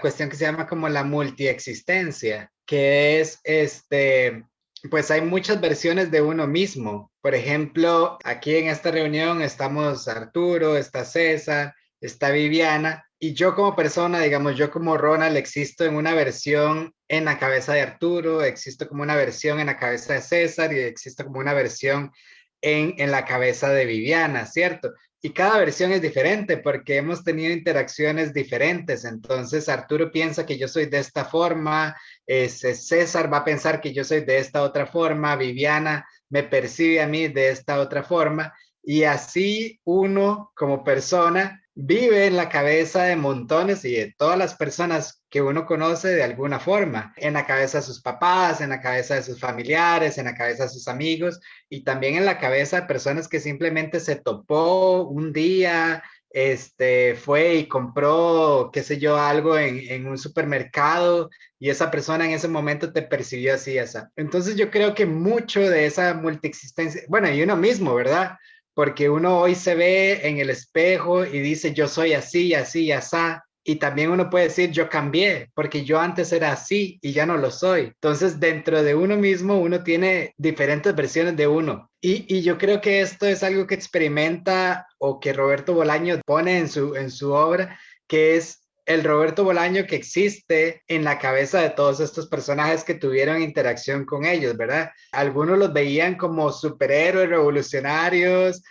cuestión que se llama como la multiexistencia, que es, pues hay muchas versiones de uno mismo. Por ejemplo, aquí en esta reunión estamos Arturo, está César, está Viviana, y yo como persona, digamos, yo como Ronald existo en una versión en la cabeza de Arturo, existo como una versión en la cabeza de César y existo como una versión en la cabeza de Viviana, ¿cierto? Y cada versión es diferente porque hemos tenido interacciones diferentes. Entonces, Arturo piensa que yo soy de esta forma, César va a pensar que yo soy de esta otra forma, Viviana me percibe a mí de esta otra forma. Y así uno como persona vive en la cabeza de montones y de todas las personas que uno conoce de alguna forma, en la cabeza de sus papás, en la cabeza de sus familiares, en la cabeza de sus amigos y también en la cabeza de personas que simplemente se topó un día, fue y compró, qué sé yo, algo en un supermercado y esa persona en ese momento te percibió así, esa. Entonces yo creo que mucho de esa multiexistencia, bueno, y uno mismo, ¿verdad? Porque uno hoy se ve en el espejo y dice yo soy así, así, asá. Y también uno puede decir yo cambié, porque yo antes era así y ya no lo soy. Entonces dentro de uno mismo uno tiene diferentes versiones de uno. Y yo creo que esto es algo que experimenta o que Roberto Bolaño pone en su obra, que es el Roberto Bolaño que existe en la cabeza de todos estos personajes que tuvieron interacción con ellos, ¿verdad? Algunos los veían como superhéroes revolucionarios,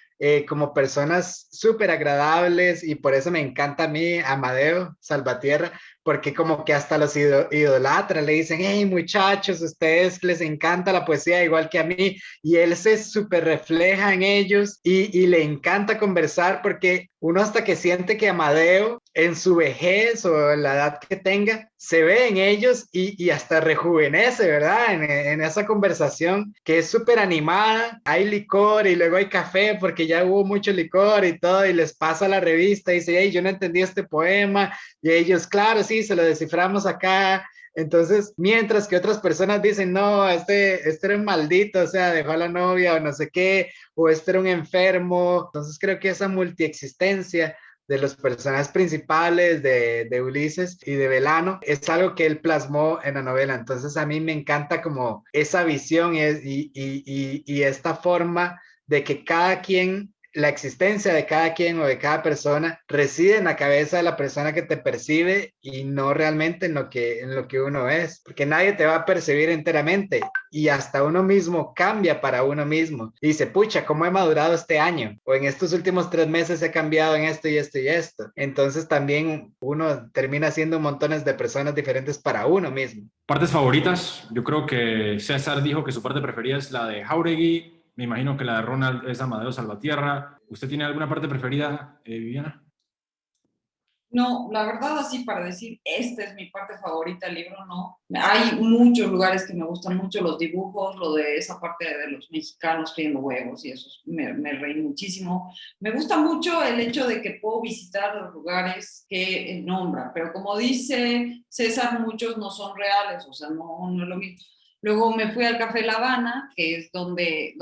como personas súper agradables y por eso me encanta a mí Amadeo Salvatierra, porque como que hasta los idolatra, le dicen, hey muchachos, ustedes les encanta la poesía igual que a mí, y él se súper refleja en ellos y le encanta conversar porque uno hasta que siente que Amadeo en su vejez o en la edad que tenga, se ve en ellos y hasta rejuvenece, ¿verdad? En esa conversación que es súper animada, hay licor y luego hay café porque ya hubo mucho licor y todo, y les pasa la revista y dice, hey, yo no entendí este poema, y ellos, claro, sí, se lo desciframos acá. Entonces, mientras que otras personas dicen, no, este era un maldito, o sea, dejó a la novia o no sé qué, o este era un enfermo. Entonces creo que esa multiexistencia de los personajes principales de Ulises y de Velano es algo que él plasmó en la novela. Entonces a mí me encanta como esa visión y esta forma de que cada quien la existencia de cada quien o de cada persona reside en la cabeza de la persona que te percibe y no realmente en lo que uno es, porque nadie te va a percibir enteramente y hasta uno mismo cambia para uno mismo y dice, pucha, ¿cómo he madurado este año? O en estos últimos 3 meses he cambiado en esto y esto y esto. Entonces también uno termina siendo montones de personas diferentes para uno mismo. ¿Partes favoritas? Yo creo que César dijo que su parte preferida es la de Jauregui. Me imagino que la de Ronald es Amadeo Salvatierra. ¿Usted tiene alguna parte preferida, Viviana? No, la verdad así para decir, esta es mi parte favorita del libro, no. Hay muchos lugares que me gustan mucho, los dibujos, lo de esa parte de los mexicanos friendo huevos y eso, me reí muchísimo. Me gusta mucho el hecho de que puedo visitar los lugares que nombra, pero como dice César, muchos no son reales, o sea, no es lo mismo. Luego me fui al Café La Habana, que es donde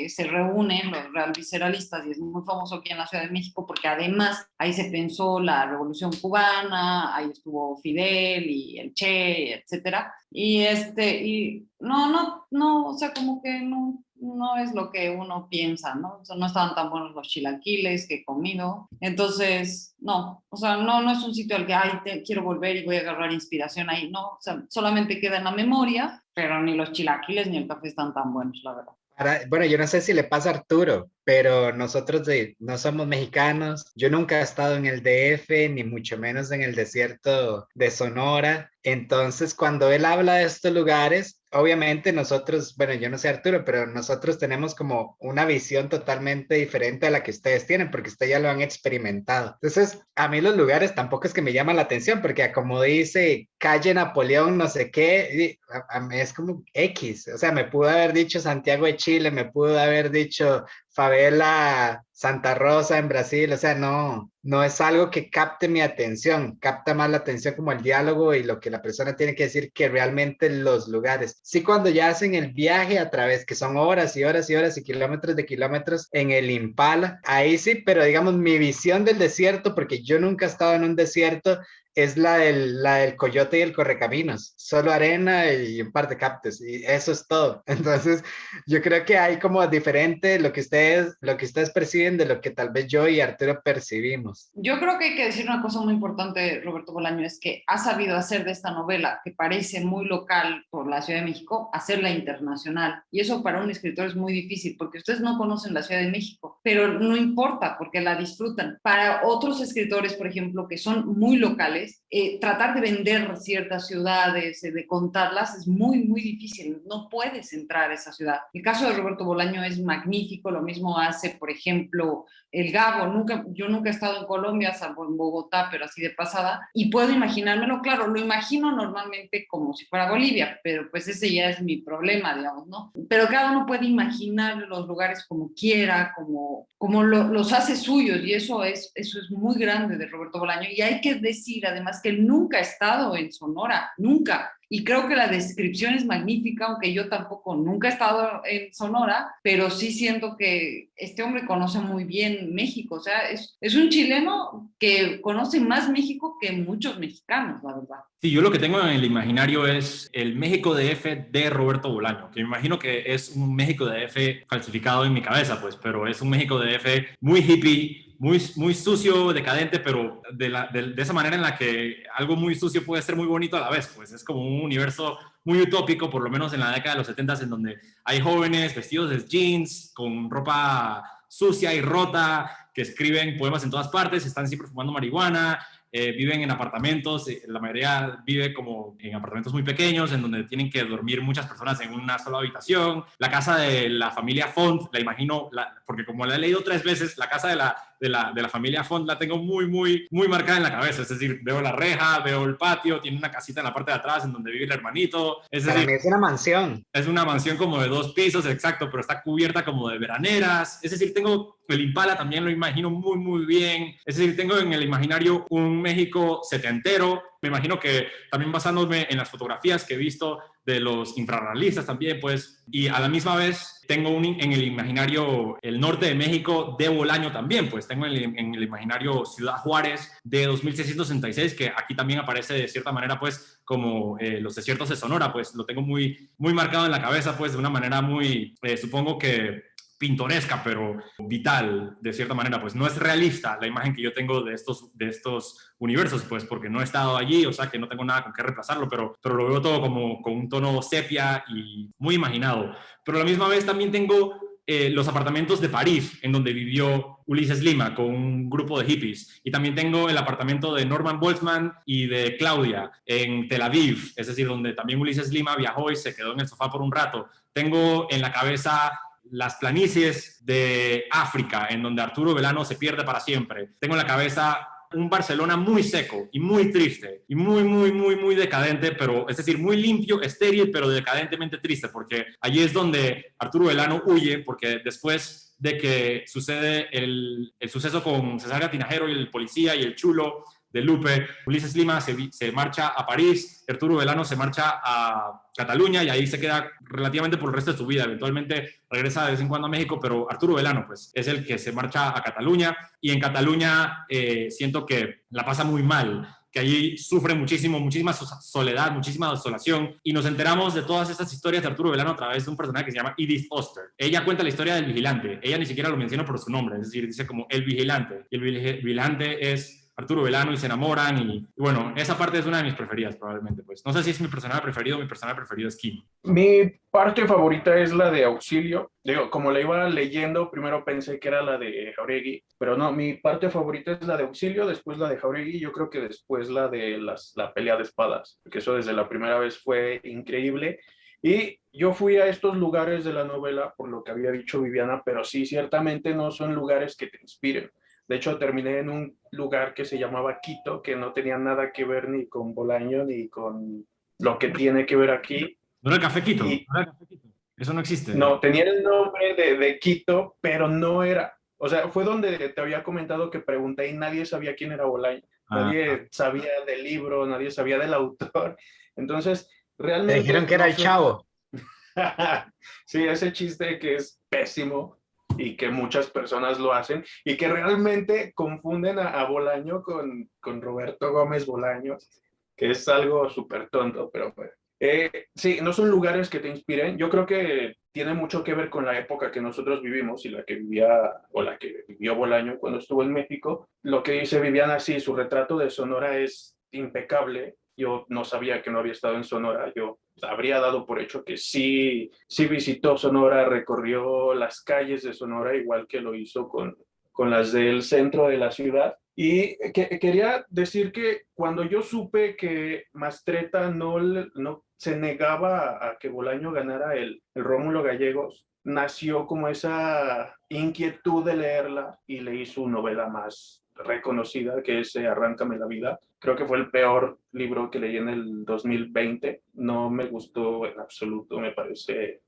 se reúnen los real visceralistas y es muy famoso aquí en la Ciudad de México porque además ahí se pensó la Revolución Cubana, ahí estuvo Fidel y el Che, etcétera. Y no, o sea, como que no es lo que uno piensa, ¿no? O sea, no estaban tan buenos los chilaquiles que he comido. Entonces, no, o sea, no es un sitio al que, quiero volver y voy a agarrar inspiración ahí, no, o sea, solamente queda en la memoria, pero ni los chilaquiles ni el café están tan buenos, la verdad. Bueno, yo no sé si le pasa a Arturo, pero nosotros no somos mexicanos. Yo nunca he estado en el DF, ni mucho menos en el desierto de Sonora. Entonces, cuando él habla de estos lugares, obviamente nosotros, bueno, yo no sé Arturo, pero nosotros tenemos como una visión totalmente diferente a la que ustedes tienen, porque ustedes ya lo han experimentado. Entonces, a mí los lugares tampoco es que me llaman la atención, porque como dice calle Napoleón, no sé qué, a mí es como X. O sea, me pudo haber dicho Santiago de Chile, me pudo haber dicho favela Santa Rosa en Brasil, o sea, no es algo que capte mi atención, capta más la atención como el diálogo y lo que la persona tiene que decir que realmente los lugares. Sí, cuando ya hacen el viaje a través, que son horas y horas y horas y kilómetros de kilómetros en el Impala, ahí sí, pero digamos mi visión del desierto, porque yo nunca he estado en un desierto, es la del coyote y el correcaminos, solo arena y un par de cactus y eso es todo. Entonces yo creo que hay como diferente lo que ustedes perciben de lo que tal vez yo y Arturo percibimos. Yo creo que hay que decir una cosa muy importante, Roberto Bolaño, es que ha sabido hacer de esta novela, que parece muy local por la Ciudad de México, hacerla internacional. Y eso para un escritor es muy difícil, porque ustedes no conocen la Ciudad de México, pero no importa, porque la disfrutan. Para otros escritores, por ejemplo, que son muy locales, tratar de vender ciertas ciudades, de contarlas, es muy, muy difícil. No puedes entrar a esa ciudad. El caso de Roberto Bolaño es magnífico, lo mismo hace, por ejemplo, el Gabo. Yo nunca he estado en Colombia, salvo en Bogotá, pero así de pasada, y puedo imaginármelo, claro, lo imagino normalmente como si fuera Bolivia, pero pues ese ya es mi problema, digamos, ¿no? Pero cada uno puede imaginar los lugares como quiera, como los hace suyos, y eso es muy grande de Roberto Bolaño, y hay que decir además que él nunca ha estado en Sonora, nunca. Y creo que la descripción es magnífica, aunque yo tampoco nunca he estado en Sonora, pero sí siento que este hombre conoce muy bien México. O sea, es un chileno que conoce más México que muchos mexicanos, la verdad. Sí, yo lo que tengo en el imaginario es el México DF de Roberto Bolaño, que me imagino que es un México DF falsificado en mi cabeza, pues, pero es un México DF muy hippie, muy sucio, decadente, pero de esa manera en la que algo muy sucio puede ser muy bonito a la vez, pues es como un universo muy utópico, por lo menos en la década de los 70, en donde hay jóvenes vestidos de jeans, con ropa sucia y rota, que escriben poemas en todas partes, están siempre fumando marihuana, viven en apartamentos, la mayoría vive como en apartamentos muy pequeños, en donde tienen que dormir muchas personas en una sola habitación. La casa de la familia Font, la imagino, porque como la he leído 3 veces, la casa de la familia Font la tengo muy marcada en la cabeza, es decir, veo la reja, veo el patio, tiene una casita en la parte de atrás en donde vive el hermanito. Para mí es una mansión. Es una mansión como de 2 pisos, exacto, pero está cubierta como de veraneras. Es decir, tengo el Impala, también lo imagino muy bien. Es decir, tengo en el imaginario un México setentero. Me imagino que también basándome en las fotografías que he visto de los infrarrealistas también, pues, y a la misma vez tengo en el imaginario el norte de México de Bolaño también, pues tengo en el imaginario Ciudad Juárez de 2666, que aquí también aparece de cierta manera, pues, como los desiertos de Sonora, pues lo tengo muy marcado en la cabeza, pues, de una manera muy, supongo que pintoresca, pero vital, de cierta manera. Pues no es realista la imagen que yo tengo de estos universos, pues porque no he estado allí, o sea que no tengo nada con qué reemplazarlo, pero lo veo todo como con un tono sepia y muy imaginado. Pero a la misma vez también tengo los apartamentos de París, en donde vivió Ulises Lima con un grupo de hippies. Y también tengo el apartamento de Norman Boltzmann y de Claudia en Tel Aviv, es decir, donde también Ulises Lima viajó y se quedó en el sofá por un rato. Tengo en la cabeza las planicies de África, en donde Arturo Belano se pierde para siempre. Tengo en la cabeza un Barcelona muy seco y muy triste y muy decadente, pero es decir, muy limpio, estéril, pero decadentemente triste, porque allí es donde Arturo Belano huye, porque después de que sucede el suceso con Cesárea Tinajero y el policía y el chulo de Lupe, Ulises Lima se marcha a París, Arturo Belano se marcha a Cataluña y ahí se queda relativamente por el resto de su vida. Eventualmente regresa de vez en cuando a México, pero Arturo Belano pues, es el que se marcha a Cataluña y en Cataluña siento que la pasa muy mal, que allí sufre muchísima soledad, muchísima desolación, y nos enteramos de todas estas historias de Arturo Belano a través de un personaje que se llama Edith Foster. Ella cuenta la historia del vigilante, ella ni siquiera lo menciona por su nombre, es decir, dice como el vigilante, y el vigilante es Arturo Belano y se enamoran y bueno, esa parte es una de mis preferidas probablemente, pues. No sé si es mi personaje preferido es Kim. Mi parte favorita es la de Auxilio. Digo, como la iba leyendo, primero pensé que era la de Jáuregui, pero no, mi parte favorita es la de Auxilio, después la de Jáuregui, yo creo que después la de la pelea de espadas, porque eso desde la primera vez fue increíble. Y yo fui a estos lugares de la novela, por lo que había dicho Viviana, pero sí, ciertamente no son lugares que te inspiren. De hecho, terminé en un lugar que se llamaba Quito, que no tenía nada que ver ni con Bolaño ni con lo que tiene que ver aquí. ¿No era el Café Quito? Eso no existe. No, tenía el nombre de Quito, pero no era. O sea, fue donde te había comentado que pregunté y nadie sabía quién era Bolaño. Nadie sabía del libro, nadie sabía del autor. Entonces, realmente... Me dijeron que era el Chavo. Sí, ese chiste que es pésimo y que muchas personas lo hacen y que realmente confunden a Bolaño con Roberto Gómez Bolaño, que es algo súper tonto, pero bueno. Sí, no son lugares que te inspiren. Yo creo que tiene mucho que ver con la época que nosotros vivimos y la que vivía o la que vivió Bolaño cuando estuvo en México. Lo que dice Viviana, sí, su retrato de Sonora es impecable. Yo no sabía que no había estado en Sonora. Yo habría dado por hecho que sí visitó Sonora, recorrió las calles de Sonora, igual que lo hizo con las del centro de la ciudad. Y quería decir que cuando yo supe que Mastretta no se negaba a que Bolaño ganara el Rómulo Gallegos, nació como esa inquietud de leerla y leí su novela más reconocida, que es Arráncame la vida. Creo que fue el peor libro que leí en el 2020. No me gustó en absoluto, me parece...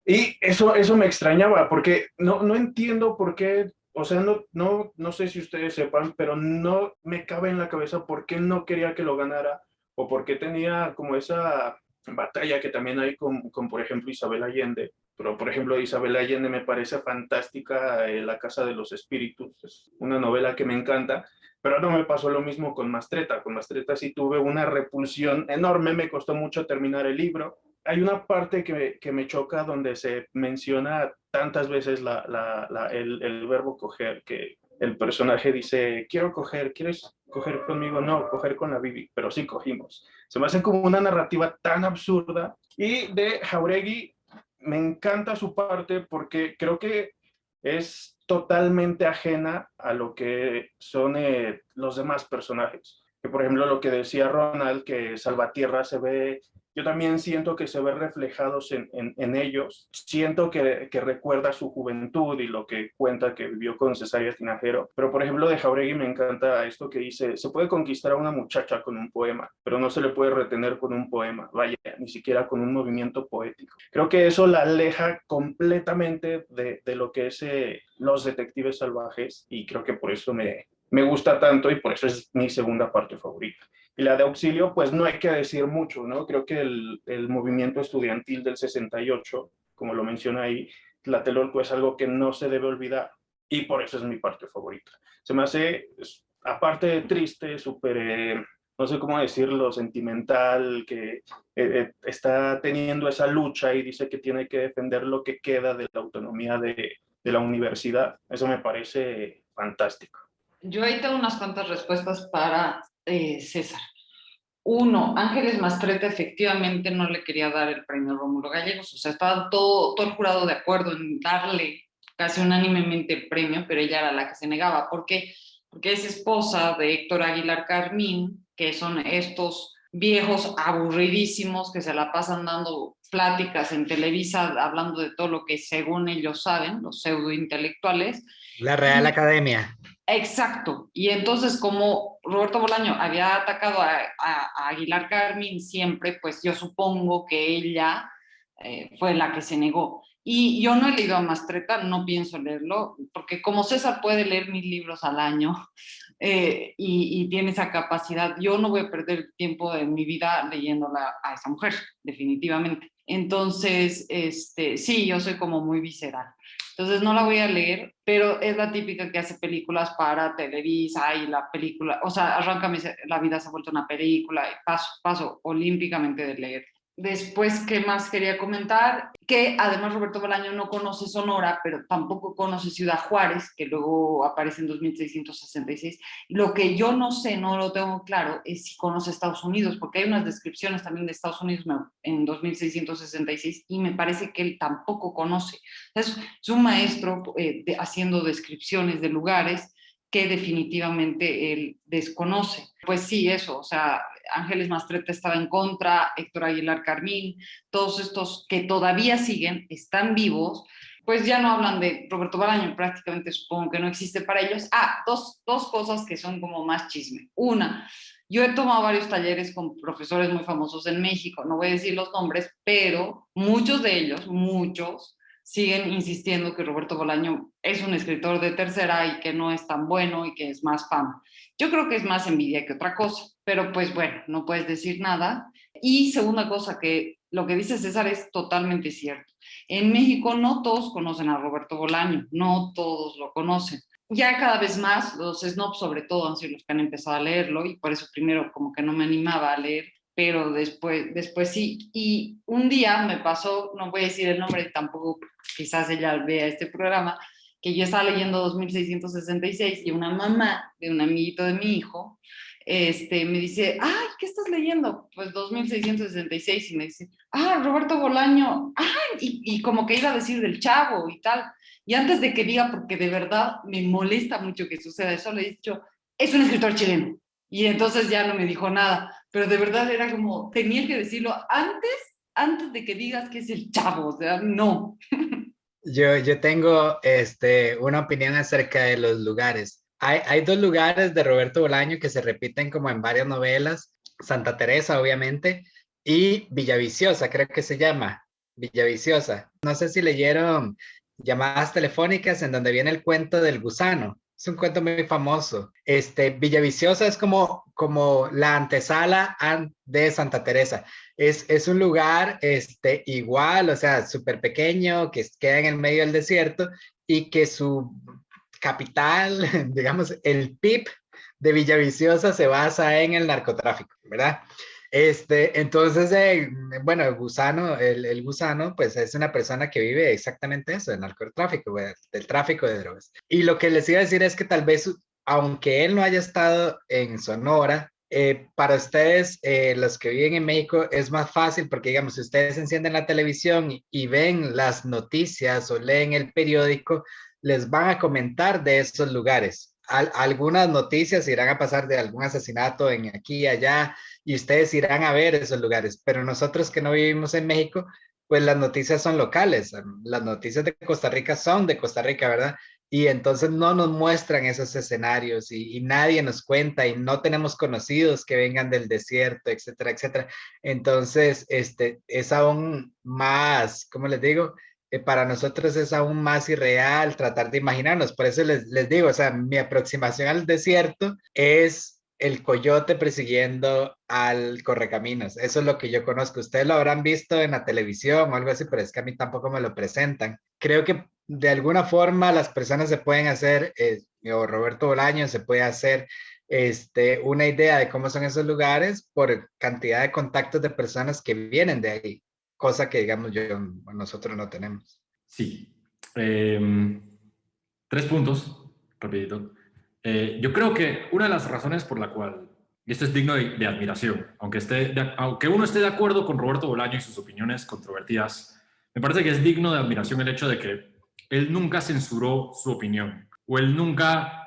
Y eso me extrañaba, porque no entiendo por qué, o sea, no sé si ustedes sepan, pero no me cabe en la cabeza por qué no quería que lo ganara, o por qué tenía como esa batalla que también hay con por ejemplo, Isabel Allende. Pero, por ejemplo, Isabel Allende me parece fantástica, La Casa de los Espíritus, es una novela que me encanta, pero no me pasó lo mismo con Mastretta. Con Mastretta sí tuve una repulsión enorme, me costó mucho terminar el libro. Hay una parte que me choca donde se menciona tantas veces el verbo coger, que el personaje dice, quiero coger, ¿quieres coger conmigo? No, coger con la Bibi, pero sí cogimos. Se me hace como una narrativa tan absurda. Y de Jáuregui me encanta su parte porque creo que es totalmente ajena a lo que son los demás personajes. Que por ejemplo lo que decía Ronald, que Salvatierra se ve, yo también siento que se ve reflejados en ellos. Siento que recuerda su juventud y lo que cuenta que vivió con Cesárea Tinajero. Pero por ejemplo de Jáuregui me encanta esto que dice, se puede conquistar a una muchacha con un poema, pero no se le puede retener con un poema, vaya, ni siquiera con un movimiento poético. Creo que eso la aleja completamente de lo que es Los Detectives Salvajes, y creo que por eso me gusta tanto y por eso es mi segunda parte favorita. Y la de Auxilio, pues no hay que decir mucho, ¿no? Creo que el movimiento estudiantil del 68, como lo menciona ahí, Tlatelolco es algo que no se debe olvidar y por eso es mi parte favorita. Se me hace, aparte de triste, súper no sé cómo decirlo, sentimental, que está teniendo esa lucha y dice que tiene que defender lo que queda de la autonomía de la universidad. Eso me parece fantástico. Yo ahí tengo unas cuantas respuestas para César. Uno, Ángeles Mastretta efectivamente no le quería dar el premio Rómulo Gallegos, o sea, estaba todo el jurado de acuerdo en darle casi unánimemente el premio, pero ella era la que se negaba. ¿Por qué? Porque es esposa de Héctor Aguilar Carmín, que son estos viejos aburridísimos que se la pasan dando pláticas en Televisa hablando de todo lo que según ellos saben, los pseudointelectuales. La Real Academia. Exacto. Y entonces, como Roberto Bolaño había atacado a Aguilar Carmín siempre, pues yo supongo que ella fue la que se negó. Y yo no he leído a Mastretta, no pienso leerlo, porque como César puede leer 1000 libros al año y tiene esa capacidad, yo no voy a perder tiempo de mi vida leyéndola a esa mujer, definitivamente. Entonces, sí, yo soy como muy visceral. Entonces no la voy a leer, pero es la típica que hace películas para Televisa y la película, o sea, Arráncame la vida se ha vuelto una película y paso olímpicamente de leer. Después, ¿qué más quería comentar? Que además Roberto Bolaño no conoce Sonora, pero tampoco conoce Ciudad Juárez, que luego aparece en 2666. Lo que yo no sé, no lo tengo claro, es si conoce Estados Unidos, porque hay unas descripciones también de Estados Unidos en 2666 y me parece que él tampoco conoce. Es un maestro haciendo descripciones de lugares que definitivamente él desconoce. Pues sí, eso, o sea, Ángeles Mastretta estaba en contra, Héctor Aguilar Carmín, todos estos que todavía siguen, están vivos, pues ya no hablan de Roberto Bolaño, prácticamente supongo que no existe para ellos. Dos cosas que son como más chisme. Una, yo he tomado varios talleres con profesores muy famosos en México, no voy a decir los nombres, pero muchos de ellos, muchos, siguen insistiendo que Roberto Bolaño es un escritor de tercera y que no es tan bueno y que es más fama. Yo creo que es más envidia que otra cosa, pero pues bueno, no puedes decir nada. Y segunda cosa, que lo que dice César es totalmente cierto. En México no todos conocen a Roberto Bolaño, no todos lo conocen. Ya cada vez más, los snobs sobre todo han sido los que han empezado a leerlo y por eso primero como que no me animaba a leer, pero después sí. Y un día me pasó, no voy a decir el nombre, tampoco quizás ella vea este programa, que yo estaba leyendo 2666 y una mamá de un amiguito de mi hijo me dice, ay, ¿qué estás leyendo? Pues 2666 y me dice, Roberto Bolaño, y como que iba a decir del Chavo y tal. Y antes de que diga, porque de verdad me molesta mucho que suceda eso, le he dicho, es un escritor chileno. Y entonces ya no me dijo nada, pero de verdad era como, tenía que decirlo antes de que digas que es el Chavo, o sea, no. Yo tengo una opinión acerca de los lugares. Hay dos lugares de Roberto Bolaño que se repiten como en varias novelas. Santa Teresa, obviamente, y Villaviciosa, creo que se llama. Villaviciosa. No sé si leyeron Llamadas Telefónicas en donde viene el cuento del gusano. Es un cuento muy famoso. Villaviciosa es como la antesala de Santa Teresa. Es un lugar igual, o sea, súper pequeño, que queda en el medio del desierto y que su capital, digamos, el PIB de Villaviciosa se basa en el narcotráfico, ¿verdad? Entonces, bueno, el gusano, pues es una persona que vive exactamente eso, del narcotráfico, del tráfico de drogas. Y lo que les iba a decir es que tal vez, aunque él no haya estado en Sonora, para ustedes, los que viven en México, es más fácil porque, digamos, si ustedes encienden la televisión y ven las noticias o leen el periódico, les van a comentar de esos lugares. Algunas noticias irán a pasar de algún asesinato en aquí y allá, y ustedes irán a ver esos lugares, pero nosotros que no vivimos en México, pues las noticias son locales, las noticias de Costa Rica son de Costa Rica, ¿verdad? Y entonces no nos muestran esos escenarios y nadie nos cuenta y no tenemos conocidos que vengan del desierto, etcétera, etcétera. Entonces, es aún más, ¿cómo les digo? Para nosotros es aún más irreal tratar de imaginarnos. Por eso les digo, o sea, mi aproximación al desierto es el coyote persiguiendo al correcaminos. Eso es lo que yo conozco. Ustedes lo habrán visto en la televisión o algo así, pero es que a mí tampoco me lo presentan. Creo que de alguna forma las personas se pueden hacer, o Roberto Bolaño se puede hacer una idea de cómo son esos lugares por cantidad de contactos de personas que vienen de ahí, cosa que, digamos, nosotros no tenemos. Sí. 3 puntos, rapidito. Yo creo que una de las razones por la cual, y esto es digno de admiración, aunque uno esté de acuerdo con Roberto Bolaño y sus opiniones controvertidas, me parece que es digno de admiración el hecho de que él nunca censuró su opinión, o él nunca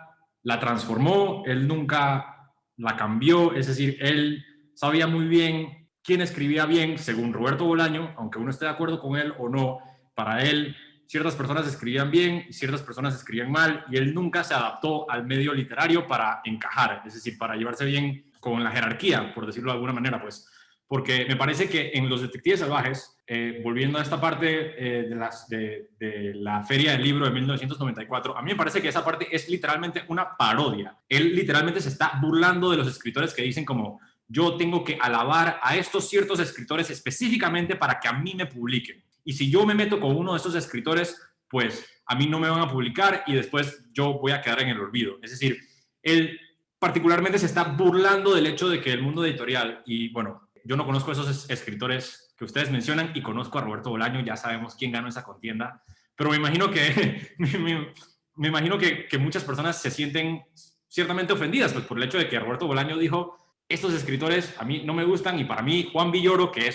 la transformó, él nunca la cambió, es decir, él sabía muy bien quién escribía bien según Roberto Bolaño, aunque uno esté de acuerdo con él o no, para él ciertas personas escribían bien y ciertas personas escribían mal, y él nunca se adaptó al medio literario para encajar, es decir, para llevarse bien con la jerarquía, por decirlo de alguna manera, pues. Porque me parece que en Los Detectives Salvajes, volviendo a esta parte de la Feria del Libro de 1994, a mí me parece que esa parte es literalmente una parodia. Él literalmente se está burlando de los escritores que dicen como, yo tengo que alabar a estos ciertos escritores específicamente para que a mí me publiquen. Y si yo me meto con uno de esos escritores, pues a mí no me van a publicar y después yo voy a quedar en el olvido. Es decir, él particularmente se está burlando del hecho de que el mundo editorial, y bueno, yo no conozco a esos escritores que ustedes mencionan y conozco a Roberto Bolaño, ya sabemos quién ganó esa contienda, pero me imagino que, me imagino que muchas personas se sienten ciertamente ofendidas pues, por el hecho de que Roberto Bolaño dijo, estos escritores a mí no me gustan, y para mí Juan Villoro, que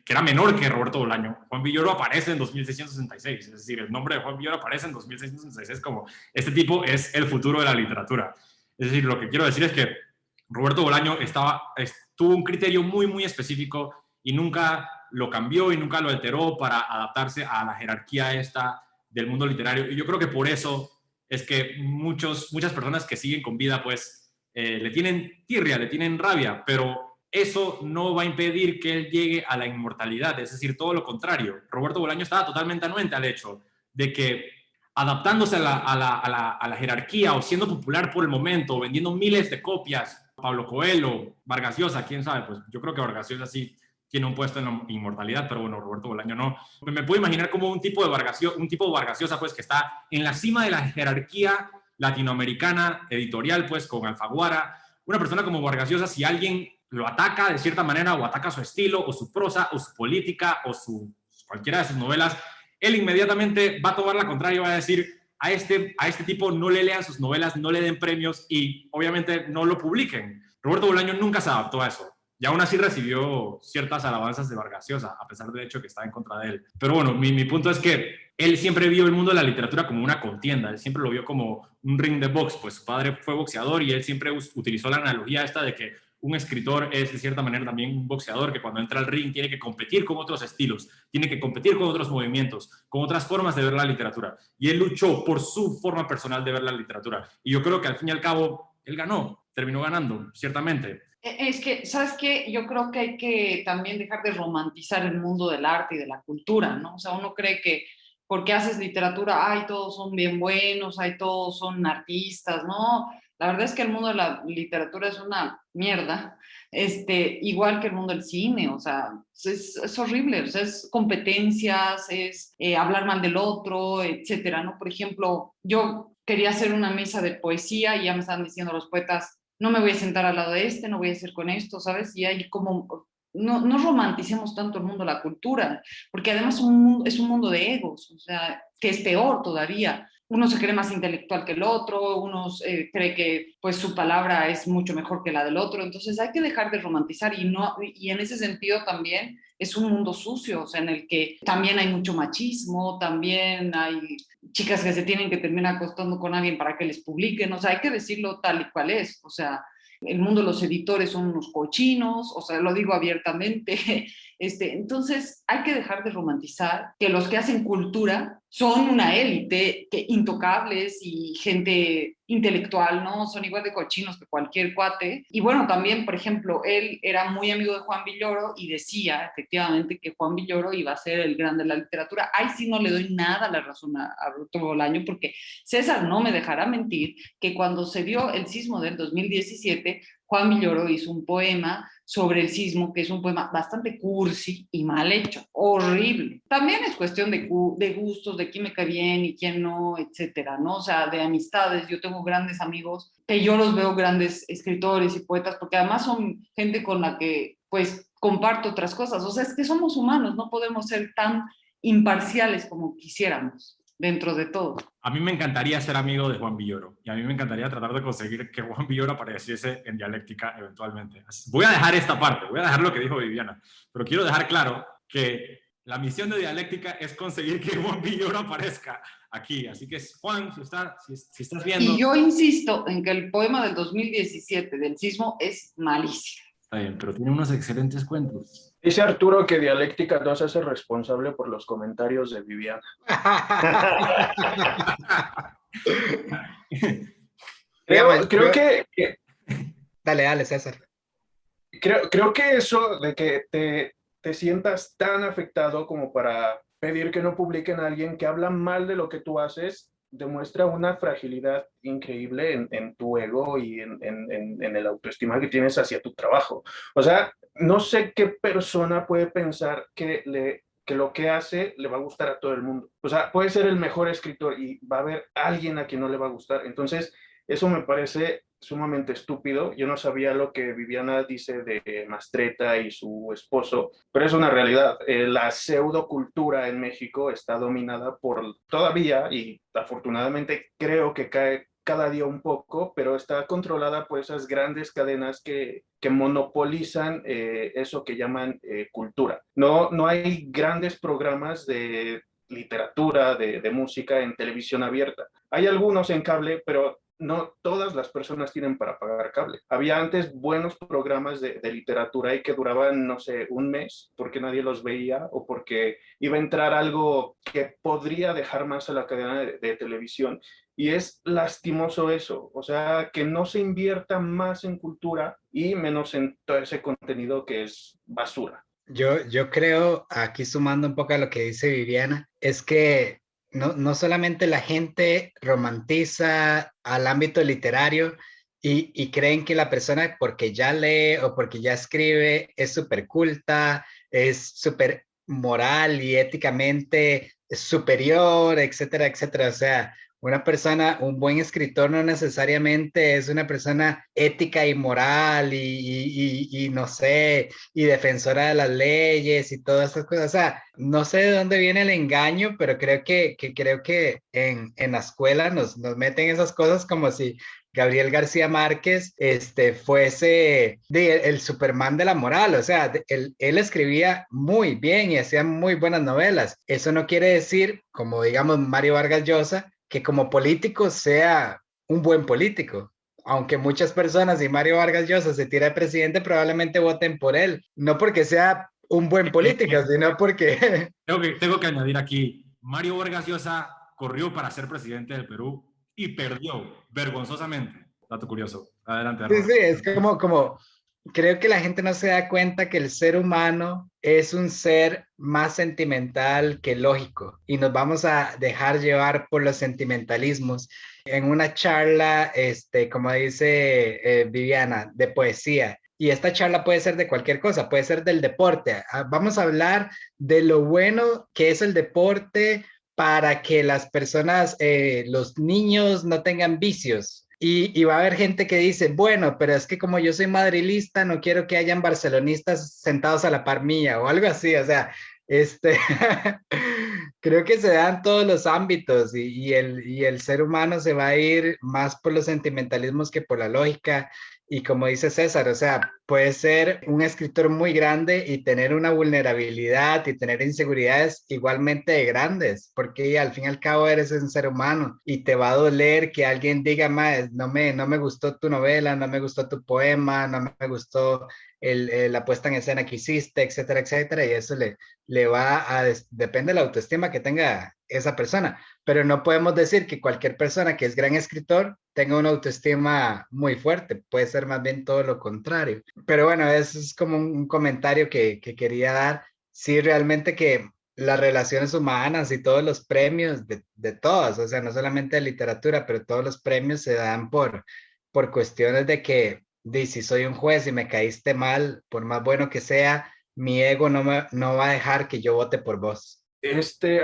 era menor que Roberto Bolaño, Juan Villoro aparece en 2666, es decir, el nombre de Juan Villoro aparece en 2666 como este tipo es el futuro de la literatura. Es decir, lo que quiero decir es que Roberto Bolaño tuvo un criterio muy, muy específico y nunca lo cambió y nunca lo alteró para adaptarse a la jerarquía esta del mundo literario. Y yo creo que por eso es que muchas personas que siguen con vida, pues, le tienen tirria, le tienen rabia, pero eso no va a impedir que él llegue a la inmortalidad, es decir, todo lo contrario. Roberto Bolaño estaba totalmente anuente al hecho de que adaptándose a la jerarquía o siendo popular por el momento, vendiendo miles de copias, Pablo Coelho, Vargas Llosa, quién sabe, pues yo creo que Vargas Llosa sí tiene un puesto en la inmortalidad, pero bueno, Roberto Bolaño no. Me puedo imaginar como un tipo de Vargas Llosa, pues que está en la cima de la jerarquía latinoamericana editorial, pues con Alfaguara. Una persona como Vargas Llosa, si alguien lo ataca de cierta manera o ataca su estilo o su prosa o su política o cualquiera de sus novelas, él inmediatamente va a tomar la contraria y va a decir a este tipo no le lean sus novelas, no le den premios y obviamente no lo publiquen. Roberto Bolaño nunca se adaptó a eso y aún así recibió ciertas alabanzas de Vargas Llosa, a pesar del hecho que estaba en contra de él. Pero bueno, mi punto es que él siempre vio el mundo de la literatura como una contienda, él siempre lo vio como un ring de box, pues su padre fue boxeador y él siempre utilizó la analogía esta de que un escritor es de cierta manera también un boxeador que cuando entra al ring tiene que competir con otros estilos, tiene que competir con otros movimientos, con otras formas de ver la literatura. Y él luchó por su forma personal de ver la literatura. Y yo creo que al fin y al cabo, él terminó ganando, ciertamente. Es que, ¿sabes qué? Yo creo que hay que también dejar de romantizar el mundo del arte y de la cultura, ¿no? O sea, uno cree que porque haces literatura, ay, todos son bien buenos, ay, todos son artistas, ¿no? La verdad es que el mundo de la literatura es una mierda, igual que el mundo del cine, o sea, es horrible, o sea, es competencias, es hablar mal del otro, etcétera, ¿no? Por ejemplo, yo quería hacer una mesa de poesía y ya me estaban diciendo los poetas, no me voy a sentar al lado de no voy a hacer con esto, ¿sabes? Y hay como, no romanticemos tanto el mundo de la cultura, porque además es un mundo de egos, o sea, que es peor todavía. Uno se cree más intelectual que el otro, uno cree que pues su palabra es mucho mejor que la del otro, entonces hay que dejar de romantizar y en ese sentido también es un mundo sucio, o sea, en el que también hay mucho machismo, también hay chicas que se tienen que terminar acostando con alguien para que les publiquen, o sea, hay que decirlo tal y cual es, o sea, el mundo de los editores son unos cochinos, o sea, lo digo abiertamente, entonces hay que dejar de romantizar que los que hacen cultura son una élite intocables y gente intelectual, ¿no? Son igual de cochinos que cualquier cuate. Y bueno, también, por ejemplo, él era muy amigo de Juan Villoro y decía efectivamente que Juan Villoro iba a ser el gran de la literatura. Ahí sí no le doy nada la razón a Roberto Bolaño, porque César no me dejará mentir que cuando se dio el sismo del 2017, Juan Villoro hizo un poema sobre el sismo, que es un poema bastante cursi y mal hecho, horrible. También es cuestión de gustos, de quién me cae bien y quién no, etcétera, ¿no? O sea, de amistades. Yo tengo grandes amigos que yo los veo grandes escritores y poetas, porque además son gente con la que, pues, comparto otras cosas. O sea, es que somos humanos, no podemos ser tan imparciales como quisiéramos dentro de todo. A mí me encantaría ser amigo de Juan Villoro y a mí me encantaría tratar de conseguir que Juan Villoro apareciese en Dialéctica eventualmente. Voy a dejar esta parte, voy a dejar lo que dijo Viviana, pero quiero dejar claro que la misión de Dialéctica es conseguir que Juan Villoro aparezca aquí. Así que, Juan, si estás viendo... Y yo insisto en que el poema del 2017 del sismo es malísimo. Está bien, pero tiene unos excelentes cuentos. Dice Arturo que Dialéctica no se hace responsable por los comentarios de Viviana. Creo que... Dale, César. Creo que eso de que te sientas tan afectado como para pedir que no publiquen a alguien que habla mal de lo que tú haces, demuestra una fragilidad increíble en tu ego y en el autoestima que tienes hacia tu trabajo. O sea, no sé qué persona puede pensar que lo que hace le va a gustar a todo el mundo. O sea, puede ser el mejor escritor y va a haber alguien a quien no le va a gustar. Entonces, eso me parece sumamente estúpido. Yo no sabía lo que Viviana dice de Mastretta y su esposo, pero es una realidad. La pseudocultura en México está dominada todavía, y afortunadamente creo que cae cada día un poco, pero está controlada por esas grandes cadenas que monopolizan eso que llaman cultura. No hay grandes programas de literatura, de música en televisión abierta. Hay algunos en cable, pero no todas las personas tienen para pagar cable. Había antes buenos programas de literatura y que duraban, no sé, un mes porque nadie los veía o porque iba a entrar algo que podría dejar más a la cadena de televisión. Y es lastimoso eso, o sea, que no se invierta más en cultura y menos en todo ese contenido que es basura. Yo creo, aquí sumando un poco a lo que dice Viviana, es que no solamente la gente romantiza al ámbito literario y creen que la persona porque ya lee o porque ya escribe es súper culta, es súper moral y éticamente superior, etcétera, etcétera. O sea, una persona, un buen escritor no necesariamente es una persona ética y moral y no sé, y defensora de las leyes y todas esas cosas. O sea, no sé de dónde viene el engaño, pero creo que en la escuela nos meten esas cosas como si Gabriel García Márquez fuese el Superman de la moral. O sea, él escribía muy bien y hacía muy buenas novelas. Eso no quiere decir, como digamos Mario Vargas Llosa, que como político sea un buen político. Aunque muchas personas, y Mario Vargas Llosa se tira de presidente, probablemente voten por él. No porque sea un buen político, sino porque... Tengo que añadir aquí, Mario Vargas Llosa corrió para ser presidente del Perú y perdió vergonzosamente. Dato curioso. Adelante. Sí, es como creo que la gente no se da cuenta que el ser humano es un ser más sentimental que lógico y nos vamos a dejar llevar por los sentimentalismos. En una charla, como dice Viviana, de poesía, y esta charla puede ser de cualquier cosa, puede ser del deporte. Vamos a hablar de lo bueno que es el deporte para que las personas, los niños no tengan vicios. Y va a haber gente que dice, bueno, pero es que como yo soy madrilista, no quiero que hayan barcelonistas sentados a la par mía o algo así. O sea, creo que se dan todos los ámbitos y el ser humano se va a ir más por los sentimentalismos que por la lógica. Y como dice César, o sea, puede ser un escritor muy grande y tener una vulnerabilidad y tener inseguridades igualmente grandes, porque al fin y al cabo eres un ser humano y te va a doler que alguien diga, no me gustó tu novela, no me gustó tu poema, no me gustó la puesta en escena que hiciste, etcétera, etcétera, y eso le va a, depende de la autoestima que tenga esa persona, pero no podemos decir que cualquier persona que es gran escritor tenga una autoestima muy fuerte, puede ser más bien todo lo contrario. Pero bueno, eso es como un comentario que quería dar. Sí, realmente que las relaciones humanas y todos los premios de todas, o sea, no solamente de literatura, pero todos los premios se dan por cuestiones de que si soy un juez y me caíste mal, por más bueno que sea, mi ego no va a dejar que yo vote por vos.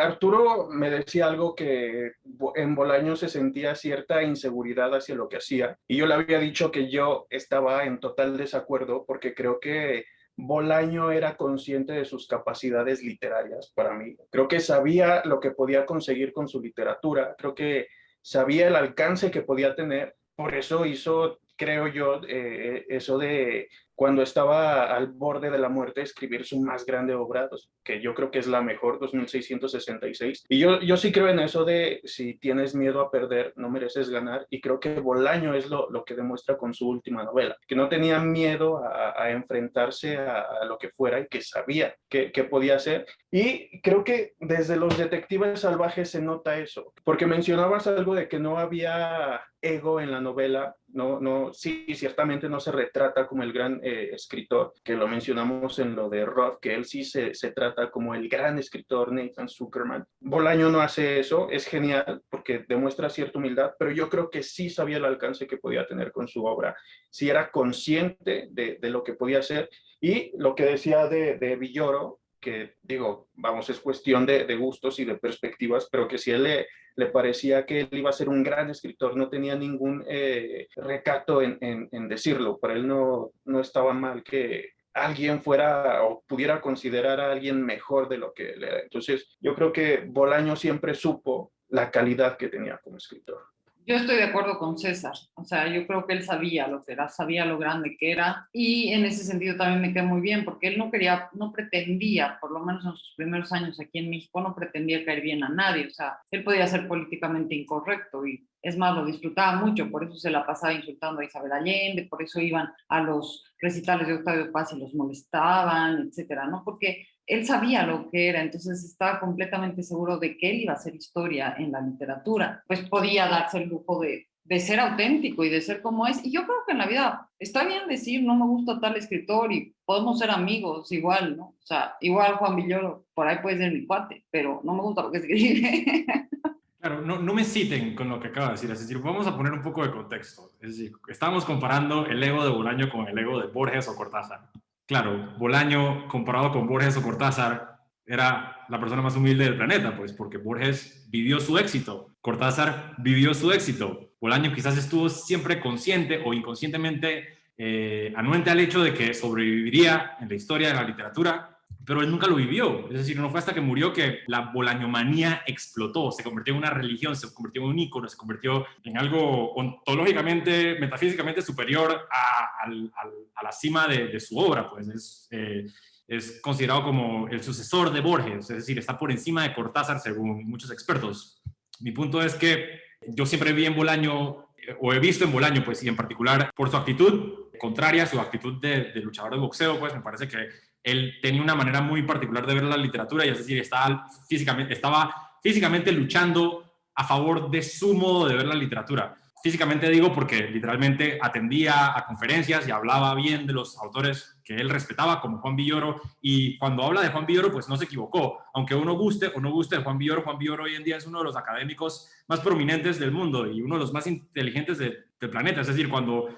Arturo me decía algo que en Bolaño se sentía cierta inseguridad hacia lo que hacía, y yo le había dicho que yo estaba en total desacuerdo porque creo que Bolaño era consciente de sus capacidades literarias para mí. Creo que sabía lo que podía conseguir con su literatura, creo que sabía el alcance que podía tener, por eso hizo, creo yo, eso de cuando estaba al borde de la muerte, escribir su más grande obra, que yo creo que es la mejor, 2666. Y yo sí creo en eso de si tienes miedo a perder, no mereces ganar. Y creo que Bolaño es lo que demuestra con su última novela, que no tenía miedo a enfrentarse a lo que fuera y que sabía que podía hacer. Y creo que desde Los Detectives Salvajes se nota eso, porque mencionabas algo de que no había ego en la novela. Sí, ciertamente no se retrata como el gran escritor, que lo mencionamos en lo de Roth, que él sí se trata como el gran escritor Nathan Zuckerman. Bolaño no hace eso, es genial porque demuestra cierta humildad, pero yo creo que sí sabía el alcance que podía tener con su obra, sí era consciente de lo que podía hacer. Y lo que decía de Villoro, que digo, vamos, es cuestión de gustos y de perspectivas, pero que si él le parecía que él iba a ser un gran escritor, no tenía ningún recato en decirlo. Para él no estaba mal que alguien fuera o pudiera considerar a alguien mejor de lo que él era. Entonces, yo creo que Bolaño siempre supo la calidad que tenía como escritor. Yo estoy de acuerdo con César, o sea, yo creo que él sabía lo que era, sabía lo grande que era, y en ese sentido también me quedé muy bien, porque él no pretendía, por lo menos en sus primeros años aquí en México, no pretendía caer bien a nadie, o sea, él podía ser políticamente incorrecto, y es más, lo disfrutaba mucho, por eso se la pasaba insultando a Isabel Allende, por eso iban a los recitales de Octavio Paz y los molestaban, etcétera, ¿no? Porque él sabía lo que era, entonces estaba completamente seguro de que él iba a hacer historia en la literatura, pues podía darse el lujo de ser auténtico y de ser como es. Y yo creo que en la vida está bien decir, no me gusta tal escritor y podemos ser amigos igual, ¿no? O sea, igual Juan Villoro, por ahí puede ser mi cuate, pero no me gusta lo que escribe. Claro, no me citen con lo que acaba de decir, es decir, vamos a poner un poco de contexto. Es decir, estamos comparando el ego de Bolaño con el ego de Borges o Cortázar. Claro, Bolaño comparado con Borges o Cortázar era la persona más humilde del planeta, pues porque Borges vivió su éxito, Cortázar vivió su éxito. Bolaño quizás estuvo siempre consciente o inconscientemente anuente al hecho de que sobreviviría en la historia de la literatura, pero él nunca lo vivió. Es decir, no fue hasta que murió que la bolañomanía explotó, se convirtió en una religión, se convirtió en un ícono, se convirtió en algo ontológicamente, metafísicamente superior a la cima de su obra, pues es considerado como el sucesor de Borges, es decir, está por encima de Cortázar según muchos expertos. Mi punto es que yo siempre vi en Bolaño, o he visto en Bolaño, pues, y en particular por su actitud contraria, su actitud de luchador de boxeo, pues me parece que él tenía una manera muy particular de ver la literatura, y es decir, estaba físicamente luchando a favor de su modo de ver la literatura. Físicamente digo porque literalmente atendía a conferencias y hablaba bien de los autores que él respetaba, como Juan Villoro, y cuando habla de Juan Villoro, pues no se equivocó. Aunque uno guste o no guste de Juan Villoro hoy en día es uno de los académicos más prominentes del mundo y uno de los más inteligentes del planeta. Es decir, cuando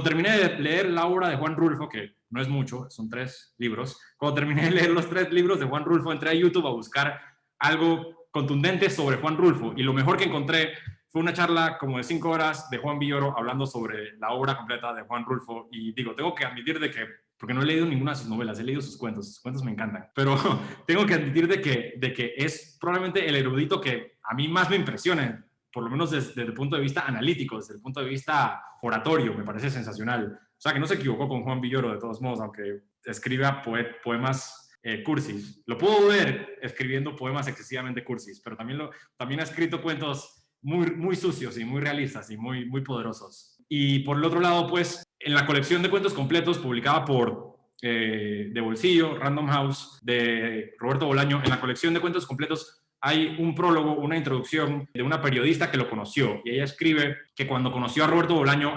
terminé de leer la obra de Juan Rulfo, que no es mucho, son 3 libros, cuando terminé de leer los 3 libros de Juan Rulfo, entré a YouTube a buscar algo contundente sobre Juan Rulfo, y lo mejor que encontré fue una charla como de 5 horas de Juan Villoro hablando sobre la obra completa de Juan Rulfo. Y digo, tengo que admitir de que, porque no he leído ninguna de sus novelas, he leído sus cuentos me encantan, pero tengo que admitir de que es probablemente el erudito que a mí más me impresiona, por lo menos desde el punto de vista analítico, desde el punto de vista oratorio, me parece sensacional. O sea, que no se equivocó con Juan Villoro de todos modos, aunque escriba poemas cursis. Lo puedo ver escribiendo poemas excesivamente cursis, pero también ha escrito cuentos muy, muy sucios y muy realistas y muy, muy poderosos. Y por el otro lado, pues, en la colección de cuentos completos publicada por De Bolsillo, Random House, de Roberto Bolaño, en la colección de cuentos completos hay un prólogo, una introducción de una periodista que lo conoció, y ella escribe que cuando conoció a Roberto Bolaño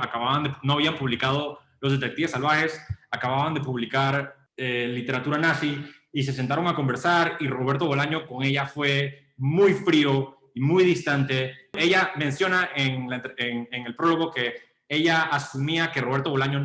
no habían publicado Los Detectives Salvajes, acababan de publicar literatura nazi, y se sentaron a conversar, y Roberto Bolaño con ella fue muy frío y muy distante. Ella menciona en el prólogo que ella asumía que Roberto Bolaño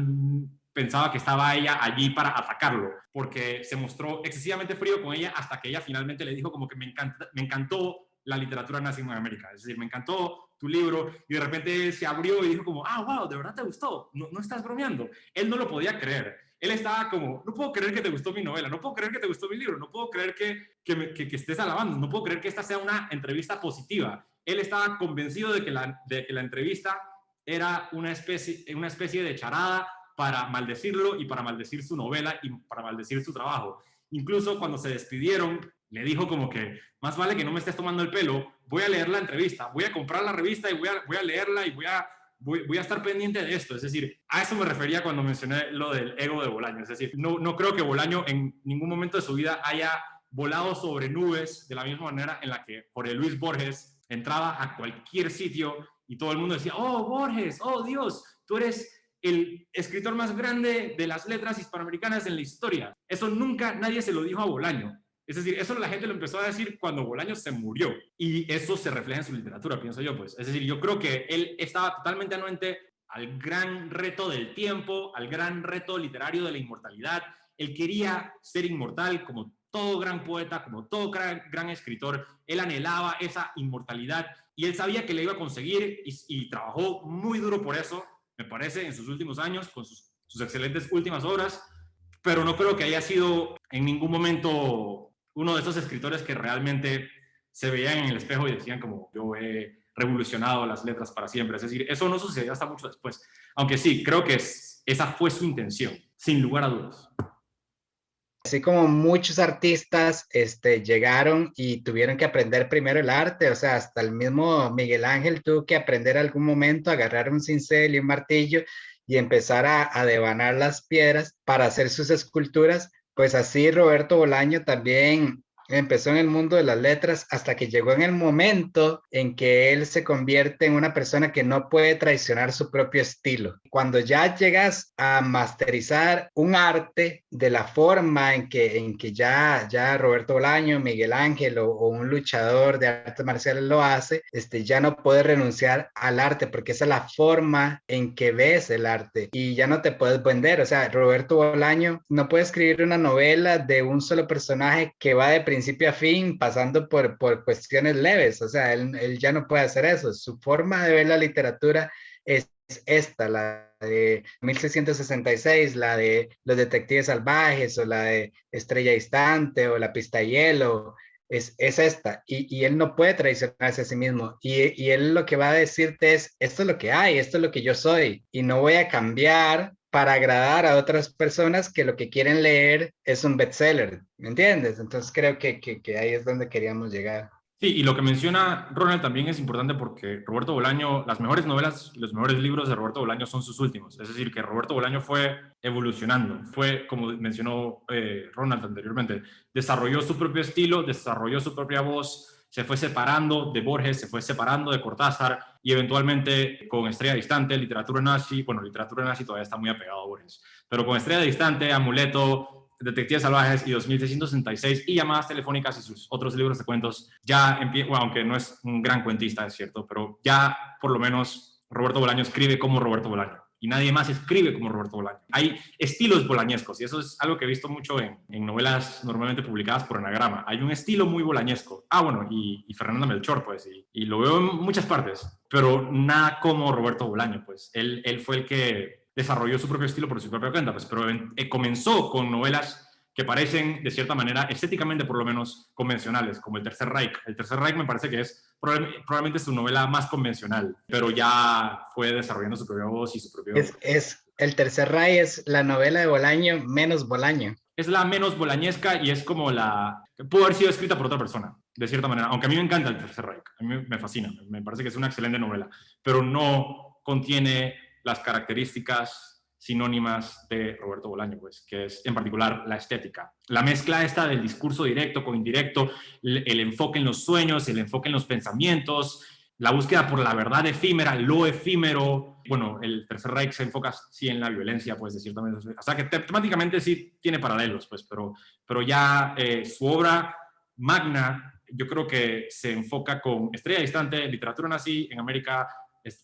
pensaba que estaba ella allí para atacarlo, porque se mostró excesivamente frío con ella hasta que ella finalmente le dijo como que me encantó la literatura nazi en América, es decir, me encantó tu libro, y de repente él se abrió y dijo como, wow, ¿de verdad te gustó? No estás bromeando. Él no lo podía creer. Él estaba como, no puedo creer que te gustó mi novela, no puedo creer que te gustó mi libro, no puedo creer que estés alabando, no puedo creer que esta sea una entrevista positiva. Él estaba convencido de que la entrevista era una especie de charada para maldecirlo y para maldecir su novela y para maldecir su trabajo. Incluso cuando se despidieron, le dijo como que más vale que no me estés tomando el pelo, voy a leer la entrevista, voy a comprar la revista y voy a leerla y voy a estar pendiente de esto. Es decir, a eso me refería cuando mencioné lo del ego de Bolaño. Es decir, no creo que Bolaño en ningún momento de su vida haya volado sobre nubes de la misma manera en la que Jorge Luis Borges entraba a cualquier sitio y todo el mundo decía, oh, Borges, oh, Dios, tú eres el escritor más grande de las letras hispanoamericanas en la historia. Eso nunca nadie se lo dijo a Bolaño. Es decir, eso la gente lo empezó a decir cuando Bolaño se murió. Y eso se refleja en su literatura, pienso yo, pues. Es decir, yo creo que él estaba totalmente anuente al gran reto del tiempo, al gran reto literario de la inmortalidad. Él quería ser inmortal como todo gran poeta, como todo gran escritor. Él anhelaba esa inmortalidad y él sabía que le iba a conseguir y trabajó muy duro por eso, me parece, en sus últimos años, con sus excelentes últimas obras, pero no creo que haya sido en ningún momento uno de esos escritores que realmente se veían en el espejo y decían como yo he revolucionado las letras para siempre. Es decir, eso no sucedió hasta mucho después. Aunque sí, creo que esa fue su intención, sin lugar a dudas. Así como muchos artistas llegaron y tuvieron que aprender primero el arte, o sea, hasta el mismo Miguel Ángel tuvo que aprender algún momento a agarrar un cincel y un martillo y empezar a devanar las piedras para hacer sus esculturas. Pues así Roberto Bolaño también empezó en el mundo de las letras hasta que llegó en el momento en que él se convierte en una persona que no puede traicionar su propio estilo. Cuando ya llegas a masterizar un arte de la forma en que ya Roberto Bolaño, Miguel Ángel o un luchador de artes marciales lo hace, ya no puedes renunciar al arte porque esa es la forma en que ves el arte y ya no te puedes vender. O sea, Roberto Bolaño no puede escribir una novela de un solo personaje que va de principio a fin pasando por cuestiones leves. O sea, él ya no puede hacer eso. Su forma de ver la literatura es esta, la de 1666, la de Los Detectives Salvajes o la de Estrella Distante o La Pista de Hielo. Es esta, y él no puede traicionarse a sí mismo, y él lo que va a decirte es, esto es lo que hay, esto es lo que yo soy, y no voy a cambiar para agradar a otras personas que lo que quieren leer es un bestseller, ¿me entiendes? Entonces creo que ahí es donde queríamos llegar. Sí, y lo que menciona Ronald también es importante porque Roberto Bolaño, las mejores novelas y los mejores libros de Roberto Bolaño son sus últimos. Es decir, que Roberto Bolaño fue evolucionando, fue, como mencionó Ronald anteriormente, desarrolló su propio estilo, desarrolló su propia voz, se fue separando de Borges, se fue separando de Cortázar y eventualmente con Estrella Distante, literatura nazi todavía está muy apegado a Borges, pero con Estrella Distante, Amuleto, Detectives Salvajes y 2666 y Llamadas Telefónicas y sus otros libros de cuentos, ya bueno, aunque no es un gran cuentista, es cierto, pero ya por lo menos Roberto Bolaño escribe como Roberto Bolaño y nadie más escribe como Roberto Bolaño. Hay estilos bolañescos y eso es algo que he visto mucho en novelas normalmente publicadas por Anagrama. Hay un estilo muy bolañesco. Bueno, y Fernanda Melchor, pues, y lo veo en muchas partes, pero nada como Roberto Bolaño, pues. Él fue el que desarrolló su propio estilo por su propia cuenta, pues, pero comenzó con novelas que parecen, de cierta manera, estéticamente por lo menos, convencionales, como El Tercer Reich. El Tercer Reich me parece que es probablemente su novela más convencional, pero ya fue desarrollando su propia voz y su propio... El Tercer Reich es la novela de Bolaño menos Bolaño. Es la menos bolañesca y es como pudo haber sido escrita por otra persona, de cierta manera, aunque a mí me encanta El Tercer Reich, a mí me fascina, me parece que es una excelente novela, pero no contiene las características sinónimas de Roberto Bolaño, pues, que es en particular la estética. La mezcla esta del discurso directo con indirecto, el enfoque en los sueños, el enfoque en los pensamientos, la búsqueda por la verdad efímera, lo efímero. Bueno, el Tercer Reich se enfoca sí en la violencia, pues, de cierta manera. O sea, que temáticamente sí tiene paralelos, pues, pero ya su obra magna, yo creo que se enfoca con Estrella Distante, literatura nazi en América,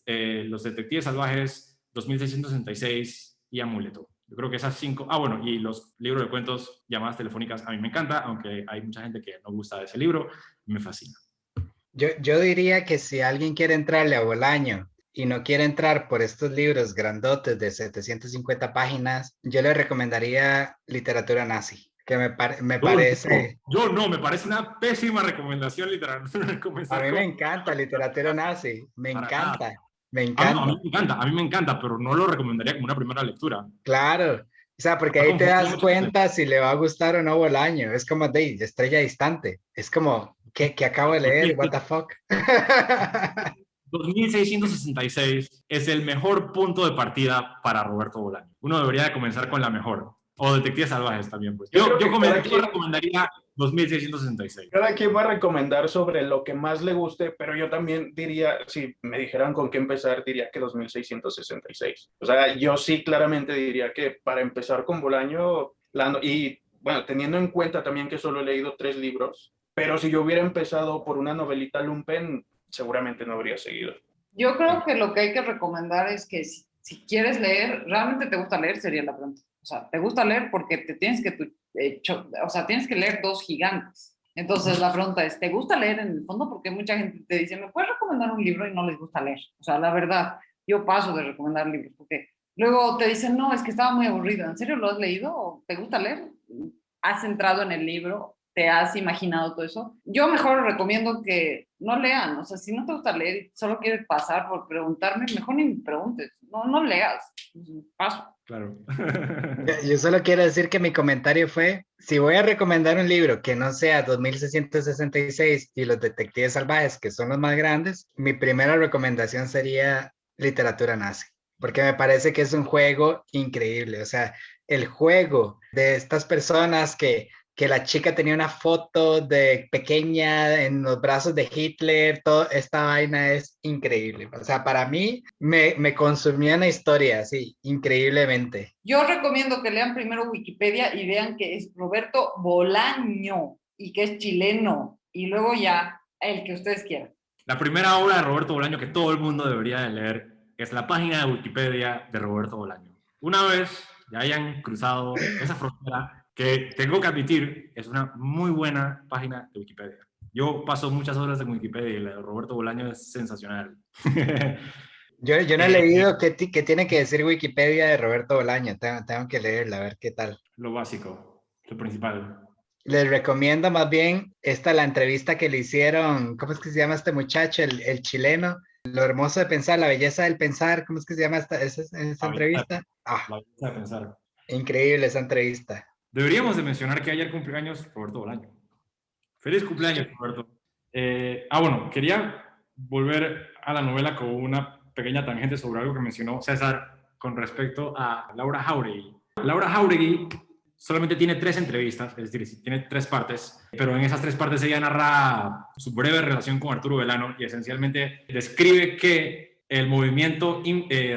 Los Detectives Salvajes, 2666 y Amuleto. Yo creo que esas 5... Ah, bueno, y los libros de cuentos, llamadas telefónicas, a mí me encanta, aunque hay mucha gente que no gusta de ese libro, me fascina. Yo diría que si alguien quiere entrarle a Bolaño y no quiere entrar por estos libros grandotes de 750 páginas, yo le recomendaría literatura nazi, que me parece... Me parece una pésima recomendación literal. A mí me encanta literatura nazi, me encanta, me A encanta. mí me encanta, pero no lo recomendaría como una primera lectura. Claro, o sea, porque ahí te das cuenta si le va a gustar o no Bolaño. Es como de Estrella Distante. Es como, ¿qué acabo de leer? What the fuck? 2666 es el mejor punto de partida para Roberto Bolaño. Uno debería de comenzar con la mejor. O Detectives Salvajes también, pues. Yo recomendaría 2666. Cada quien va a recomendar sobre lo que más le guste, pero yo también diría, si me dijeran con qué empezar, diría que 2666. O sea, yo sí claramente diría que para empezar con Bolaño, y bueno, teniendo en cuenta también que solo he leído 3 libros, pero si yo hubiera empezado por una novelita lumpen, seguramente no habría seguido. Yo creo que lo que hay que recomendar es que si quieres leer, realmente te gusta leer, sería la pregunta. O sea, te gusta leer porque te tienes que, tienes que leer 2 gigantes. Entonces la pregunta es, ¿te gusta leer en el fondo? Porque mucha gente te dice, ¿me puedes recomendar un libro? Y no les gusta leer. O sea, la verdad, yo paso de recomendar libros porque luego te dicen, no, es que estaba muy aburrido. ¿En serio lo has leído? ¿Te gusta leer? ¿Has entrado en el libro? ¿Te has imaginado todo eso? Yo mejor recomiendo que no lean. O sea, si no te gusta leer y solo quieres pasar por preguntarme, mejor ni me preguntes. No leas. Paso. Claro. Yo solo quiero decir que mi comentario fue, si voy a recomendar un libro que no sea 2666 y Los Detectives Salvajes, que son los más grandes, mi primera recomendación sería literatura nazi, porque me parece que es un juego increíble. O sea, el juego de estas personas que la chica tenía una foto de pequeña en los brazos de Hitler, toda esta vaina es increíble. O sea, para mí me consumía una historia así, increíblemente. Yo recomiendo que lean primero Wikipedia y vean que es Roberto Bolaño y que es chileno, y luego ya el que ustedes quieran. La primera obra de Roberto Bolaño que todo el mundo debería de leer es la página de Wikipedia de Roberto Bolaño. Una vez ya hayan cruzado esa frontera, que tengo que admitir, es una muy buena página de Wikipedia. Yo paso muchas horas en Wikipedia y la de Roberto Bolaño es sensacional. Yo no he leído qué tiene que decir Wikipedia de Roberto Bolaño. Tengo que leerla, a ver qué tal. Lo básico, lo principal. Les recomiendo más bien la entrevista que le hicieron, ¿cómo es que se llama este muchacho, el chileno? Lo hermoso de pensar, la belleza del pensar, ¿cómo es que se llama esa entrevista? La belleza de pensar. Increíble esa entrevista. Deberíamos de mencionar que ayer cumpleaños Roberto Bolaño. Feliz cumpleaños, Roberto. Bueno, quería volver a la novela con una pequeña tangente sobre algo que mencionó César con respecto a Laura Jauregui. Laura Jauregui solamente tiene 3 entrevistas, es decir, tiene 3 partes, pero en esas 3 partes ella narra su breve relación con Arturo Belano y esencialmente describe que el movimiento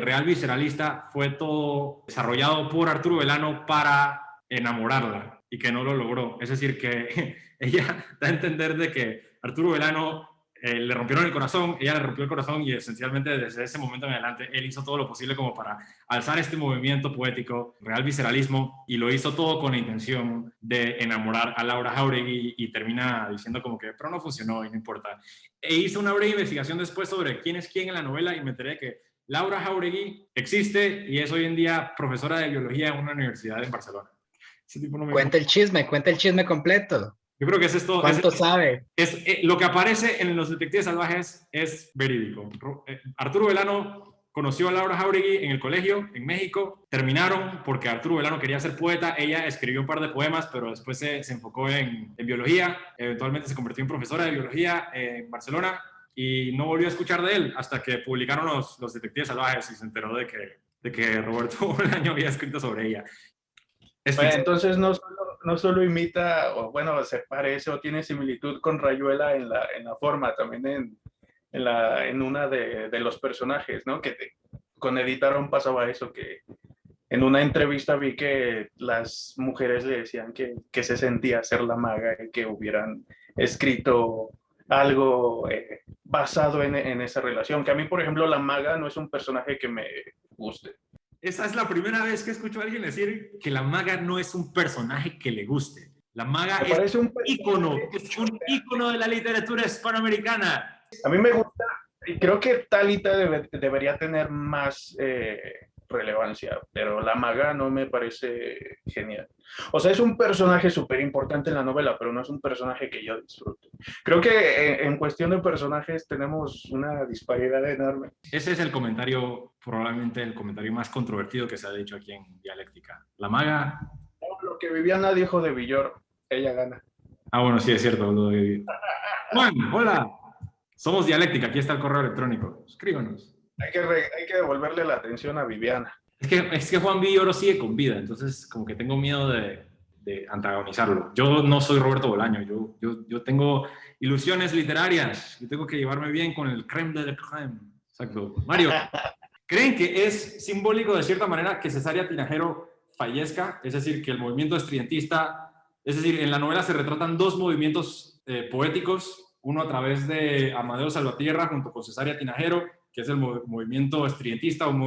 real visceralista fue todo desarrollado por Arturo Belano para enamorarla y que no lo logró. Es decir, que ella da a entender de que Arturo Belano le rompieron el corazón, ella le rompió el corazón y esencialmente desde ese momento en adelante él hizo todo lo posible como para alzar este movimiento poético, real visceralismo, y lo hizo todo con la intención de enamorar a Laura Jauregui y termina diciendo como que, pero no funcionó y no importa. E hizo una breve investigación después sobre quién es quién en la novela y me enteré que Laura Jauregui existe y es hoy en día profesora de biología en una universidad en Barcelona. Ese tipo no me... Cuenta el chisme completo. Yo creo que es esto. ¿Cuánto sabe? Lo que aparece en Los Detectives Salvajes es verídico. Arturo Belano conoció a Laura Jauregui en el colegio en México. Terminaron porque Arturo Belano quería ser poeta. Ella escribió un par de poemas, pero después se enfocó en biología. Eventualmente se convirtió en profesora de biología en Barcelona y no volvió a escuchar de él hasta que publicaron los Detectives Salvajes y se enteró de que Roberto Bolaño había escrito sobre ella. Bueno, entonces no solo imita, o bueno, se parece o tiene similitud con Rayuela en la forma, también en una de los personajes, ¿no? Que con Edith Aron pasaba eso, que en una entrevista vi que las mujeres le decían que se sentía ser la maga y que hubieran escrito algo basado en esa relación. Que a mí, por ejemplo, la maga no es un personaje que me guste. Esa es la primera vez que escucho a alguien decir que la maga no es un personaje que le guste. La maga es un ícono de la literatura hispanoamericana. A mí me gusta, y creo que Talita debería tener más relevancia, pero la maga no me parece genial. O sea, es un personaje súper importante en la novela, pero no es un personaje que yo disfruto. Creo que en cuestión de personajes tenemos una disparidad enorme. Ese es el comentario, probablemente el comentario más controvertido que se ha dicho aquí en Dialéctica. La maga... Lo que Viviana dijo de Villor, ella gana. Ah, bueno, sí, es cierto. Juan, hola. Somos Dialéctica, aquí está el correo electrónico. Escríbanos. Hay que devolverle la atención a Viviana. Es que Juan Villoro sigue con vida, entonces como que tengo miedo de antagonizarlo. Yo no soy Roberto Bolaño, yo tengo ilusiones literarias, yo tengo que llevarme bien con el crème de la crème. Exacto. Mario, ¿creen que es simbólico de cierta manera que Cesárea Tinajero fallezca? Es decir, que el movimiento estridentista, es decir, en la novela se retratan dos movimientos poéticos, uno a través de Amadeo Salvatierra junto con Cesárea Tinajero, que es el movimiento estridentista, un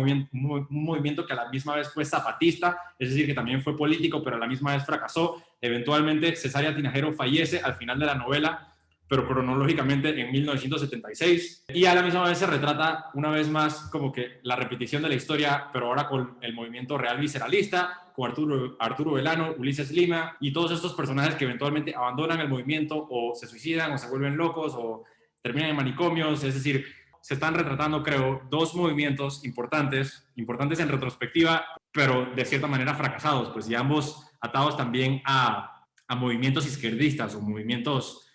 movimiento que a la misma vez fue zapatista, es decir, que también fue político, pero a la misma vez fracasó. Eventualmente, Cesárea Tinajero fallece al final de la novela, pero cronológicamente en 1976, y a la misma vez se retrata una vez más como que la repetición de la historia, pero ahora con el movimiento real visceralista, con Arturo Belano, Ulises Lima, y todos estos personajes que eventualmente abandonan el movimiento, o se suicidan, o se vuelven locos, o terminan en manicomios. Es decir, se están retratando, creo, dos movimientos importantes en retrospectiva, pero de cierta manera fracasados, pues, y ambos atados también a movimientos izquierdistas o movimientos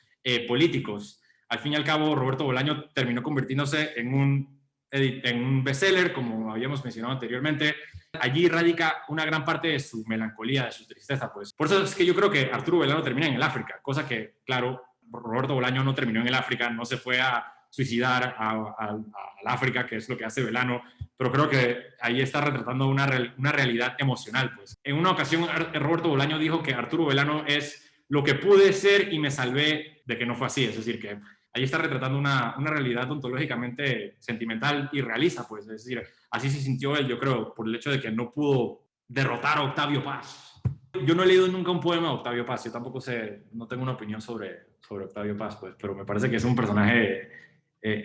políticos. Al fin y al cabo, Roberto Bolaño terminó convirtiéndose en un bestseller, como habíamos mencionado anteriormente. Allí radica una gran parte de su melancolía, de su tristeza, pues. Por eso es que yo creo que Arturo Belano termina en el África, cosa que, claro, Roberto Bolaño no terminó en el África, no se fue a suicidar al África, que es lo que hace Belano, pero creo que ahí está retratando una realidad emocional, pues. En una ocasión, Roberto Bolaño dijo que Arturo Belano es lo que pude ser y me salvé de que no fue así. Es decir, que ahí está retratando una realidad ontológicamente sentimental y realista, pues. Es decir, así se sintió él, yo creo, por el hecho de que no pudo derrotar a Octavio Paz. Yo no he leído nunca un poema de Octavio Paz, yo tampoco sé, no tengo una opinión sobre Octavio Paz, pues, pero me parece que es un personaje,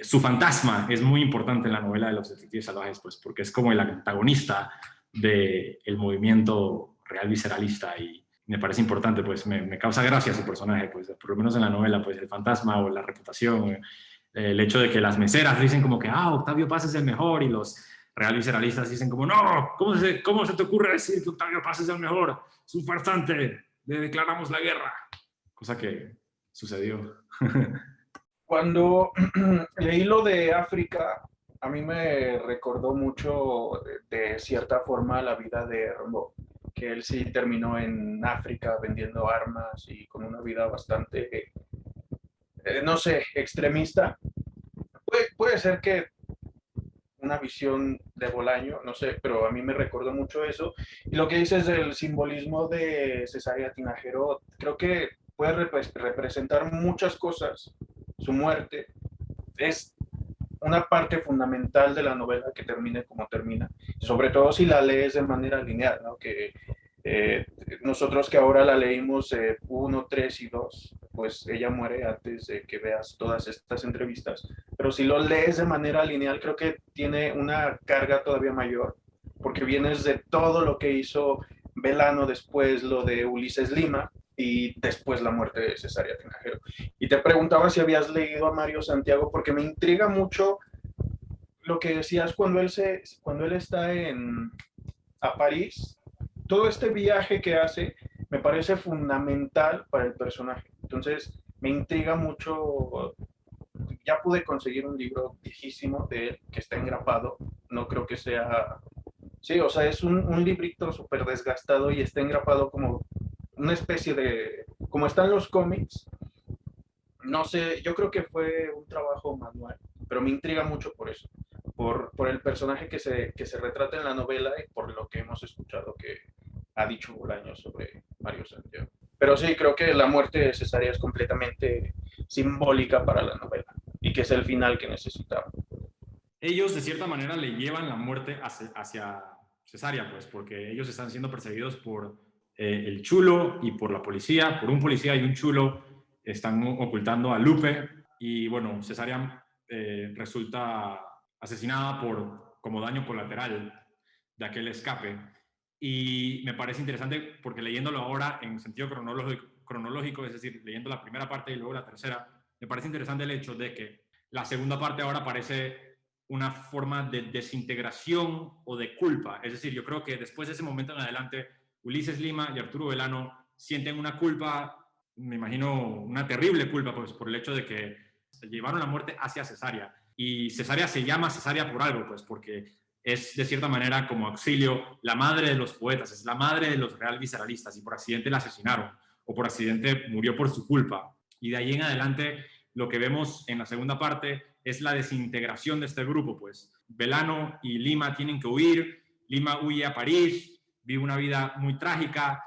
su fantasma es muy importante en la novela de los detectives salvajes, pues, porque es como el antagonista del movimiento real visceralista, y me parece importante, pues me causa gracia su personaje, pues por lo menos en la novela, pues el fantasma o la reputación, el hecho de que las meseras dicen como que Octavio Paz es el mejor, y los real visceralistas dicen como no, ¿cómo se te ocurre decir que Octavio Paz es el mejor? Es un farsante, le declaramos la guerra. Cosa que sucedió. Cuando leí lo de África, a mí me recordó mucho de cierta forma la vida de Rimbaud, que él sí terminó en África vendiendo armas y con una vida bastante, no sé, extremista. Puede ser que una visión de Bolaño, no sé, pero a mí me recordó mucho eso. Y lo que dices del simbolismo de Cesárea Tinajero, creo que puede representar muchas cosas. Su muerte es una parte fundamental de la novela que termine como termina, sobre todo si la lees de manera lineal, ¿no? Que nosotros que ahora la leímos 1, 3 y 2, pues ella muere antes de que veas todas estas entrevistas, pero si lo lees de manera lineal creo que tiene una carga todavía mayor, porque vienes de todo lo que hizo Belano, después lo de Ulises Lima y después la muerte de Cesárea Tinajero. Y te preguntaba si habías leído a Mario Santiago, porque me intriga mucho lo que decías cuando él está a París. Todo este viaje que hace me parece fundamental para el personaje. Entonces, me intriga mucho. Ya pude conseguir un libro viejísimo de él que está engrapado. No creo que sea... Sí, o sea, es un librito súper desgastado y está engrapado como una especie de... Como están los cómics. No sé, yo creo que fue un trabajo manual, pero me intriga mucho por eso. Por el personaje que se retrata en la novela y por lo que hemos escuchado que ha dicho Bolaño sobre Mario Santiago. Pero sí, creo que la muerte de Cesárea es completamente simbólica para la novela y que es el final que necesitaba. Ellos de cierta manera le llevan la muerte hacia Cesárea, pues, porque ellos están siendo perseguidos por el chulo y por la policía, por un policía y un chulo están ocultando a Lupe y bueno, Cesárea resulta asesinada como daño colateral de aquel escape. Y me parece interesante porque leyéndolo ahora en sentido cronológico, es decir, leyendo la primera parte y luego la tercera, me parece interesante el hecho de que la segunda parte ahora parece una forma de desintegración o de culpa. Es decir, yo creo que después de ese momento en adelante, Ulises Lima y Arturo Belano sienten una culpa, me imagino una terrible culpa, pues, por el hecho de que llevaron la muerte hacia Cesárea. Y Cesárea se llama Cesárea por algo, pues, porque es de cierta manera como Auxilio la madre de los poetas, es la madre de los real visceralistas y por accidente la asesinaron o por accidente murió por su culpa. Y de ahí en adelante lo que vemos en la segunda parte es la desintegración de este grupo, pues. Belano y Lima tienen que huir, Lima huye a París, vive una vida muy trágica,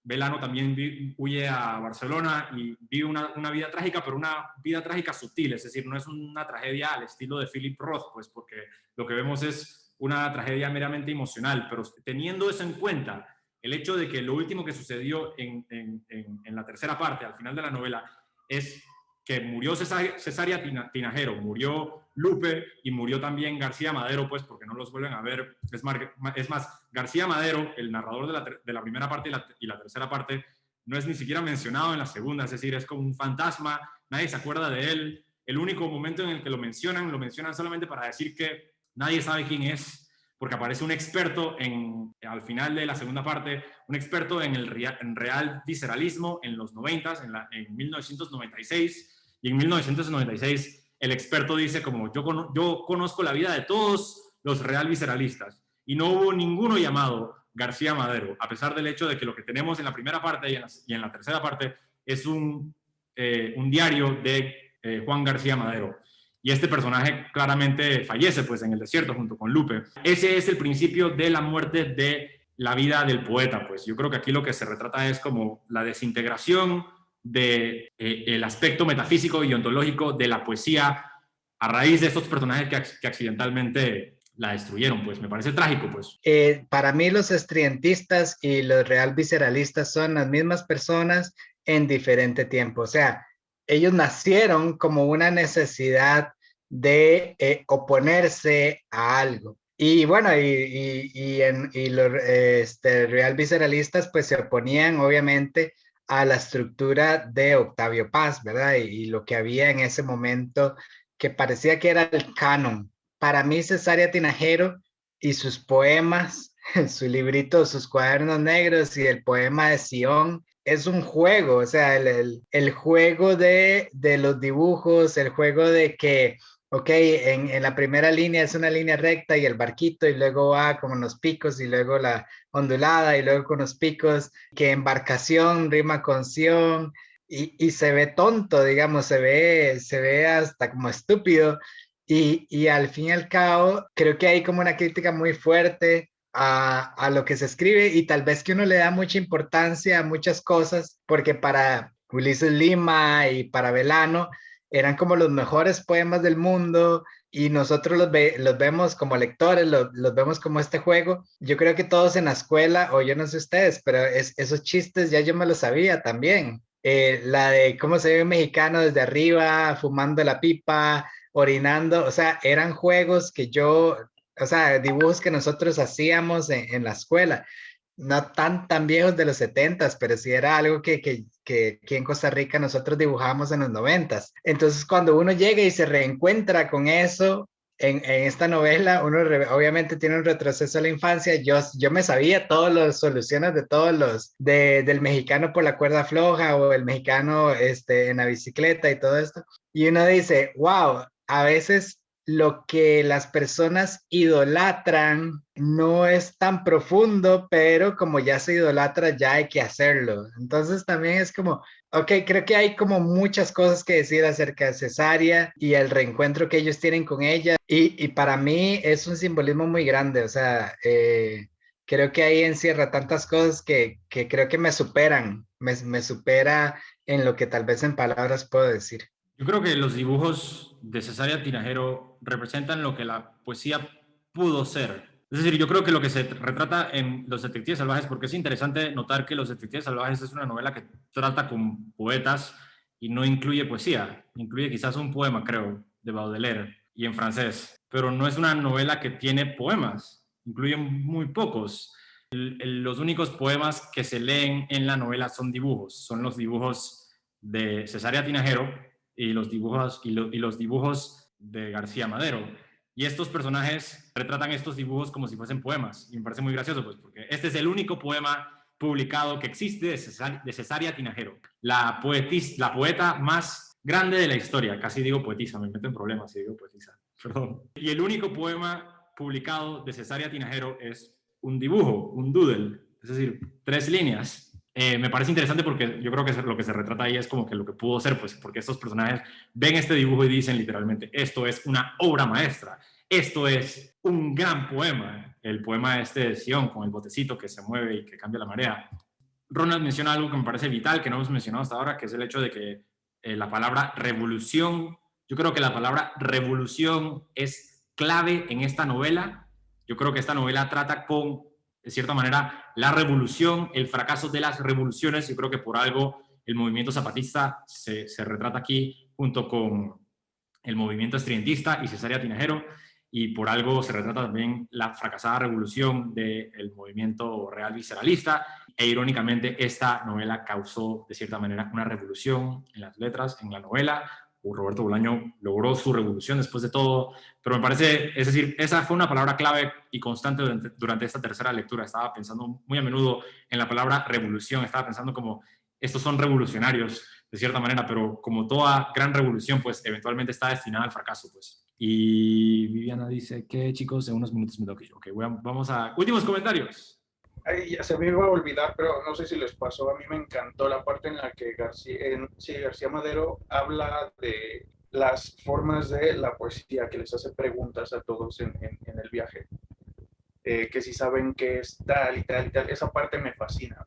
Belano también huye a Barcelona y vive una vida trágica, pero una vida trágica sutil, es decir, no es una tragedia al estilo de Philip Roth, pues porque lo que vemos es una tragedia meramente emocional, pero teniendo eso en cuenta, el hecho de que lo último que sucedió en la tercera parte, al final de la novela, es que murió Cesárea Tinajero, murió Lupe y murió también García Madero, pues porque no los vuelven a ver. Es más García Madero, el narrador de la primera parte y la tercera parte, no es ni siquiera mencionado en la segunda, es decir, es como un fantasma, nadie se acuerda de él. El único momento en el que lo mencionan solamente para decir que nadie sabe quién es, porque aparece un experto al final de la segunda parte, un experto en real visceralismo en los 90s, en 1996, y en 1996 el experto dice como yo conozco la vida de todos los real visceralistas y no hubo ninguno llamado García Madero, a pesar del hecho de que lo que tenemos en la primera parte y en la tercera parte es un diario de Juan García Madero. Y este personaje claramente fallece pues en el desierto junto con Lupe. Ese es el principio de la muerte de la vida del poeta, pues. Yo creo que aquí lo que se retrata es como la desintegración de el aspecto metafísico y ontológico de la poesía a raíz de estos personajes que accidentalmente la destruyeron, pues. Me parece trágico, pues. Para mí los estridentistas y los real visceralistas son las mismas personas en diferente tiempo. O sea, ellos nacieron como una necesidad de oponerse a algo. Y bueno, y los real visceralistas pues se oponían obviamente a la estructura de Octavio Paz, ¿verdad? Y lo que había en ese momento que parecía que era el canon. Para mí, Cesárea Tinajero y sus poemas, su librito, sus cuadernos negros y el poema de Sion, es un juego, o sea, el juego de los dibujos, el juego de que, ok, en la primera línea es una línea recta y el barquito y luego va como los picos y luego la ondulada y luego con los picos, que embarcación rima con Sion y se ve tonto, digamos, se ve hasta como estúpido y al fin y al cabo creo que hay como una crítica muy fuerte a lo que se escribe y tal vez que uno le da mucha importancia a muchas cosas, porque para Ulises Lima y para Belano eran como los mejores poemas del mundo y nosotros los vemos como lectores, los vemos como este juego. Yo creo que todos en la escuela, o yo no sé ustedes, pero esos chistes ya yo me los sabía también. La de cómo se ve un mexicano desde arriba, fumando la pipa, orinando, o sea, eran juegos que o sea, dibujos que nosotros hacíamos en la escuela, no tan viejos de los 70s, pero sí era algo que aquí en Costa Rica nosotros dibujábamos en los 90s. Entonces, cuando uno llega y se reencuentra con eso en esta novela, uno obviamente tiene un retroceso a la infancia. Yo me sabía todas las soluciones de del mexicano por la cuerda floja o el mexicano en la bicicleta y todo esto. Y uno dice, wow, a veces lo que las personas idolatran no es tan profundo, pero como ya se idolatra, ya hay que hacerlo. Entonces también es como, ok, creo que hay como muchas cosas que decir acerca de Cesárea y el reencuentro que ellos tienen con ella. Y para mí es un simbolismo muy grande, o sea, creo que ahí encierra tantas cosas que creo que me superan, me supera en lo que tal vez en palabras puedo decir. Yo creo que los dibujos de Cesárea Tinajero representan lo que la poesía pudo ser. Es decir, yo creo que lo que se retrata en Los Detectives Salvajes, porque es interesante notar que Los Detectives Salvajes es una novela que trata con poetas y no incluye poesía. Incluye quizás un poema, creo, de Baudelaire y en francés, pero no es una novela que tiene poemas. Incluye muy pocos. Los únicos poemas que se leen en la novela son dibujos. Son los dibujos de Cesárea Tinajero y los dibujos de García Madero. Y estos personajes retratan estos dibujos como si fuesen poemas. Y me parece muy gracioso, pues, porque este es el único poema publicado que existe de Cesárea Tinajero, la poeta más grande de la historia. Casi digo poetisa, me meto en problemas si digo poetisa. Perdón. Y el único poema publicado de Cesárea Tinajero es un dibujo, un doodle, es decir, 3 líneas. Me parece interesante porque yo creo que lo que se retrata ahí es como que lo que pudo ser, pues, porque estos personajes ven este dibujo y dicen literalmente, esto es una obra maestra, esto es un gran poema, el poema este de Sion con el botecito que se mueve y que cambia la marea. Ronald menciona algo que me parece vital, que no hemos mencionado hasta ahora, que es el hecho de que la palabra revolución, yo creo que la palabra revolución es clave en esta novela. Yo creo que esta novela trata con, de cierta manera, la revolución, el fracaso de las revoluciones. Yo creo que por algo el movimiento zapatista se retrata aquí junto con el movimiento estridentista y Cesárea Tinajero, y por algo se retrata también la fracasada revolución del movimiento real visceralista, e irónicamente esta novela causó de cierta manera una revolución en las letras, en la novela. Roberto Bolaño logró su revolución después de todo, pero me parece, es decir, esa fue una palabra clave y constante durante esta tercera lectura. Estaba pensando muy a menudo en la palabra revolución, estaba pensando como estos son revolucionarios de cierta manera, pero como toda gran revolución, pues eventualmente está destinada al fracaso, pues. Y Viviana dice que, chicos, en unos minutos me tengo que ir. Ok, vamos a últimos comentarios. Ay, ya se me iba a olvidar, pero no sé si les pasó, a mí me encantó la parte en la que García Madero habla de las formas de la poesía, que les hace preguntas a todos en el viaje, que si saben qué es tal y tal y tal, esa parte me fascina.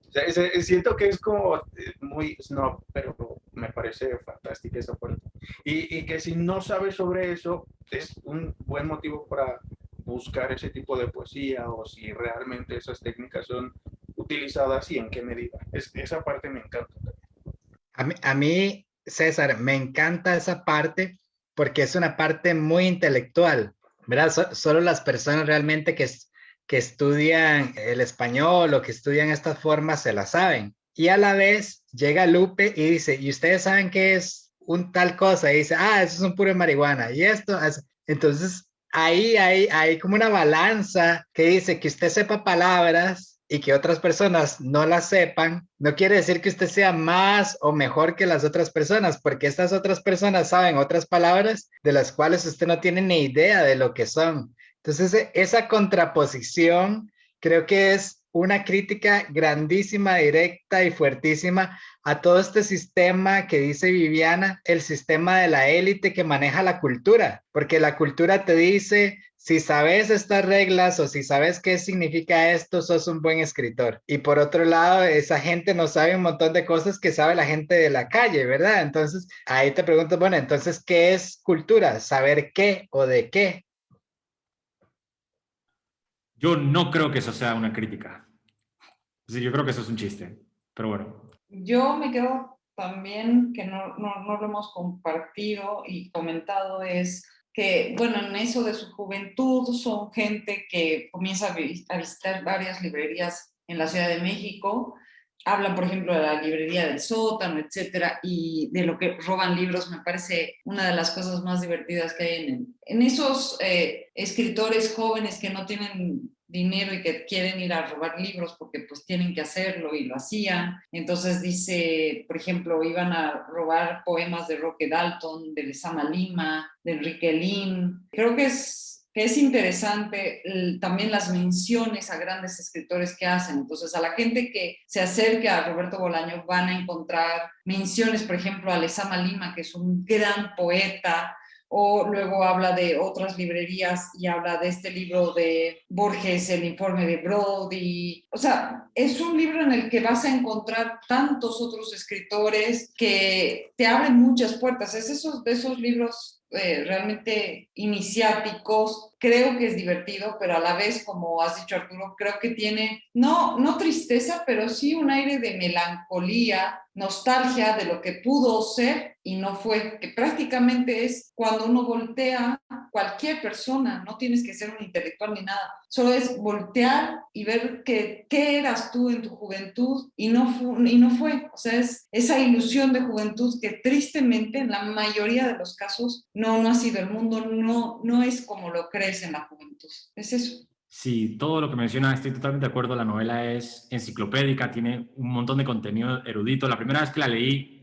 O sea, siento que es como muy snob, pero me parece fantástica esa parte. Y que si no sabes sobre eso, es un buen motivo para buscar ese tipo de poesía o si realmente esas técnicas son utilizadas y en qué medida. Esa parte me encanta. A mí, César, me encanta esa parte porque es una parte muy intelectual, ¿verdad? Solo las personas realmente que estudian el español o que estudian estas formas se la saben. Y a la vez llega Lupe y dice, ¿y ustedes saben qué es un tal cosa? Y dice, ah, eso es un puro de marihuana. Y esto, entonces ahí hay como una balanza que dice que usted sepa palabras y que otras personas no las sepan, no quiere decir que usted sea más o mejor que las otras personas, porque estas otras personas saben otras palabras de las cuales usted no tiene ni idea de lo que son. Entonces, esa contraposición creo que es una crítica grandísima, directa y fuertísima a todo este sistema que dice Viviana, el sistema de la élite que maneja la cultura, porque la cultura te dice, si sabes estas reglas o si sabes qué significa esto, sos un buen escritor. Y por otro lado, esa gente no sabe un montón de cosas que sabe la gente de la calle, ¿verdad? Entonces, ahí te pregunto, bueno, entonces, ¿qué es cultura? ¿Saber qué o de qué? Yo no creo que eso sea una crítica. Es decir, yo creo que eso es un chiste, pero bueno. Yo me quedo también, que no lo hemos compartido y comentado, es que, bueno, en eso de su juventud son gente que comienza a visitar varias librerías en la Ciudad de México. Hablan, por ejemplo, de la librería del sótano, etcétera, y de lo que roban libros. Me parece una de las cosas más divertidas que hay en esos escritores jóvenes que no tienen dinero y que quieren ir a robar libros porque pues tienen que hacerlo y lo hacían. Entonces dice, por ejemplo, iban a robar poemas de Roque Dalton, de Lezama Lima, de Enrique Lin. Creo que es interesante también las menciones a grandes escritores que hacen. Entonces, a la gente que se acerque a Roberto Bolaño van a encontrar menciones, por ejemplo, a Lezama Lima, que es un gran poeta, o luego habla de otras librerías y habla de este libro de Borges, El informe de Brody. O sea, es un libro en el que vas a encontrar tantos otros escritores que te abren muchas puertas. Es de esos libros realmente iniciáticos. Creo que es divertido, pero a la vez, como has dicho, Arturo, creo que tiene no tristeza, pero sí un aire de melancolía, nostalgia de lo que pudo ser y no fue, que prácticamente es cuando uno voltea, cualquier persona, no tienes que ser un intelectual ni nada, solo es voltear y ver qué eras tú en tu juventud y no fue. O sea, es esa ilusión de juventud que tristemente en la mayoría de los casos no ha sido. El mundo no es como lo crees en la juventud. Es eso. Sí, todo lo que menciona, estoy totalmente de acuerdo. La novela es enciclopédica, tiene un montón de contenido erudito. La primera vez que la leí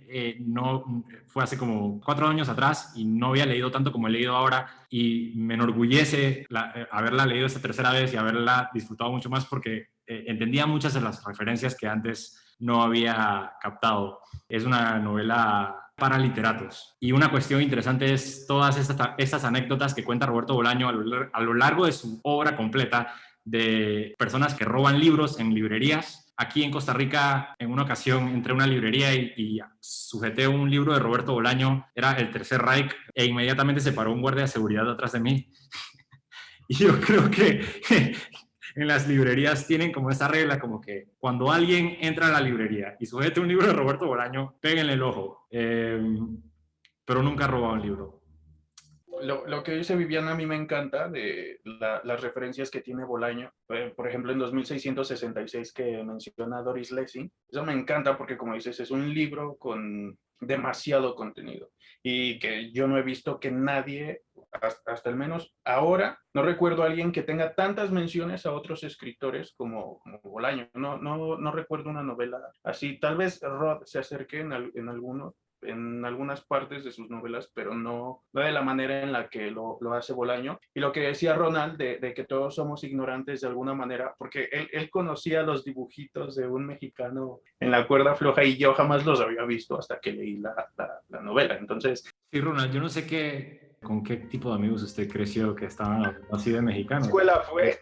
fue hace como 4 años atrás y no había leído tanto como he leído ahora, y me enorgullece haberla leído esta tercera vez y haberla disfrutado mucho más porque entendía muchas de las referencias que antes no había captado. Es una novela para literatos. Y una cuestión interesante es todas estas anécdotas que cuenta Roberto Bolaño a lo largo de su obra completa, de personas que roban libros en librerías. Aquí en Costa Rica, en una ocasión, entré a una librería y sujeté un libro de Roberto Bolaño, era El Tercer Reich, e inmediatamente se paró un guardia de seguridad atrás de mí. Y yo creo que en las librerías tienen como esa regla, como que cuando alguien entra a la librería y sujete un libro de Roberto Bolaño, péguenle el ojo, pero nunca roba un libro. Lo que dice Viviana a mí me encanta de las referencias que tiene Bolaño. Por ejemplo, en 2666 que menciona Doris Lessing. Eso me encanta porque, como dices, es un libro con demasiado contenido y que yo no he visto que nadie, hasta al menos ahora, no recuerdo a alguien que tenga tantas menciones a otros escritores como Bolaño. No recuerdo una novela así. Tal vez Rod se acerque en algunas partes de sus novelas, pero no de la manera en la que lo hace Bolaño. Y lo que decía Ronald, de que todos somos ignorantes de alguna manera, porque él conocía los dibujitos de un mexicano en la cuerda floja y yo jamás los había visto hasta que leí la novela. Entonces... Sí, Ronald, yo no sé con qué tipo de amigos usted creció que estaban así de mexicanos. Escuela fue.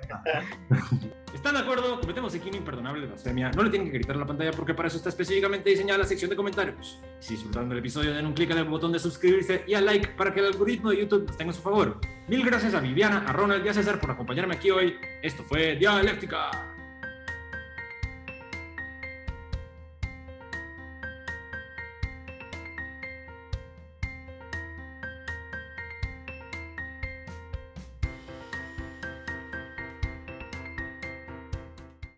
¿Están de acuerdo? Cometemos aquí una imperdonable blasfemia. No le tienen que gritar a la pantalla porque para eso está específicamente diseñada la sección de comentarios. Si disfrutaron del episodio, den un clic en el botón de suscribirse y al like para que el algoritmo de YouTube esté a su favor. Mil gracias a Viviana, a Ronald y a César por acompañarme aquí hoy. Esto fue Dialéctica.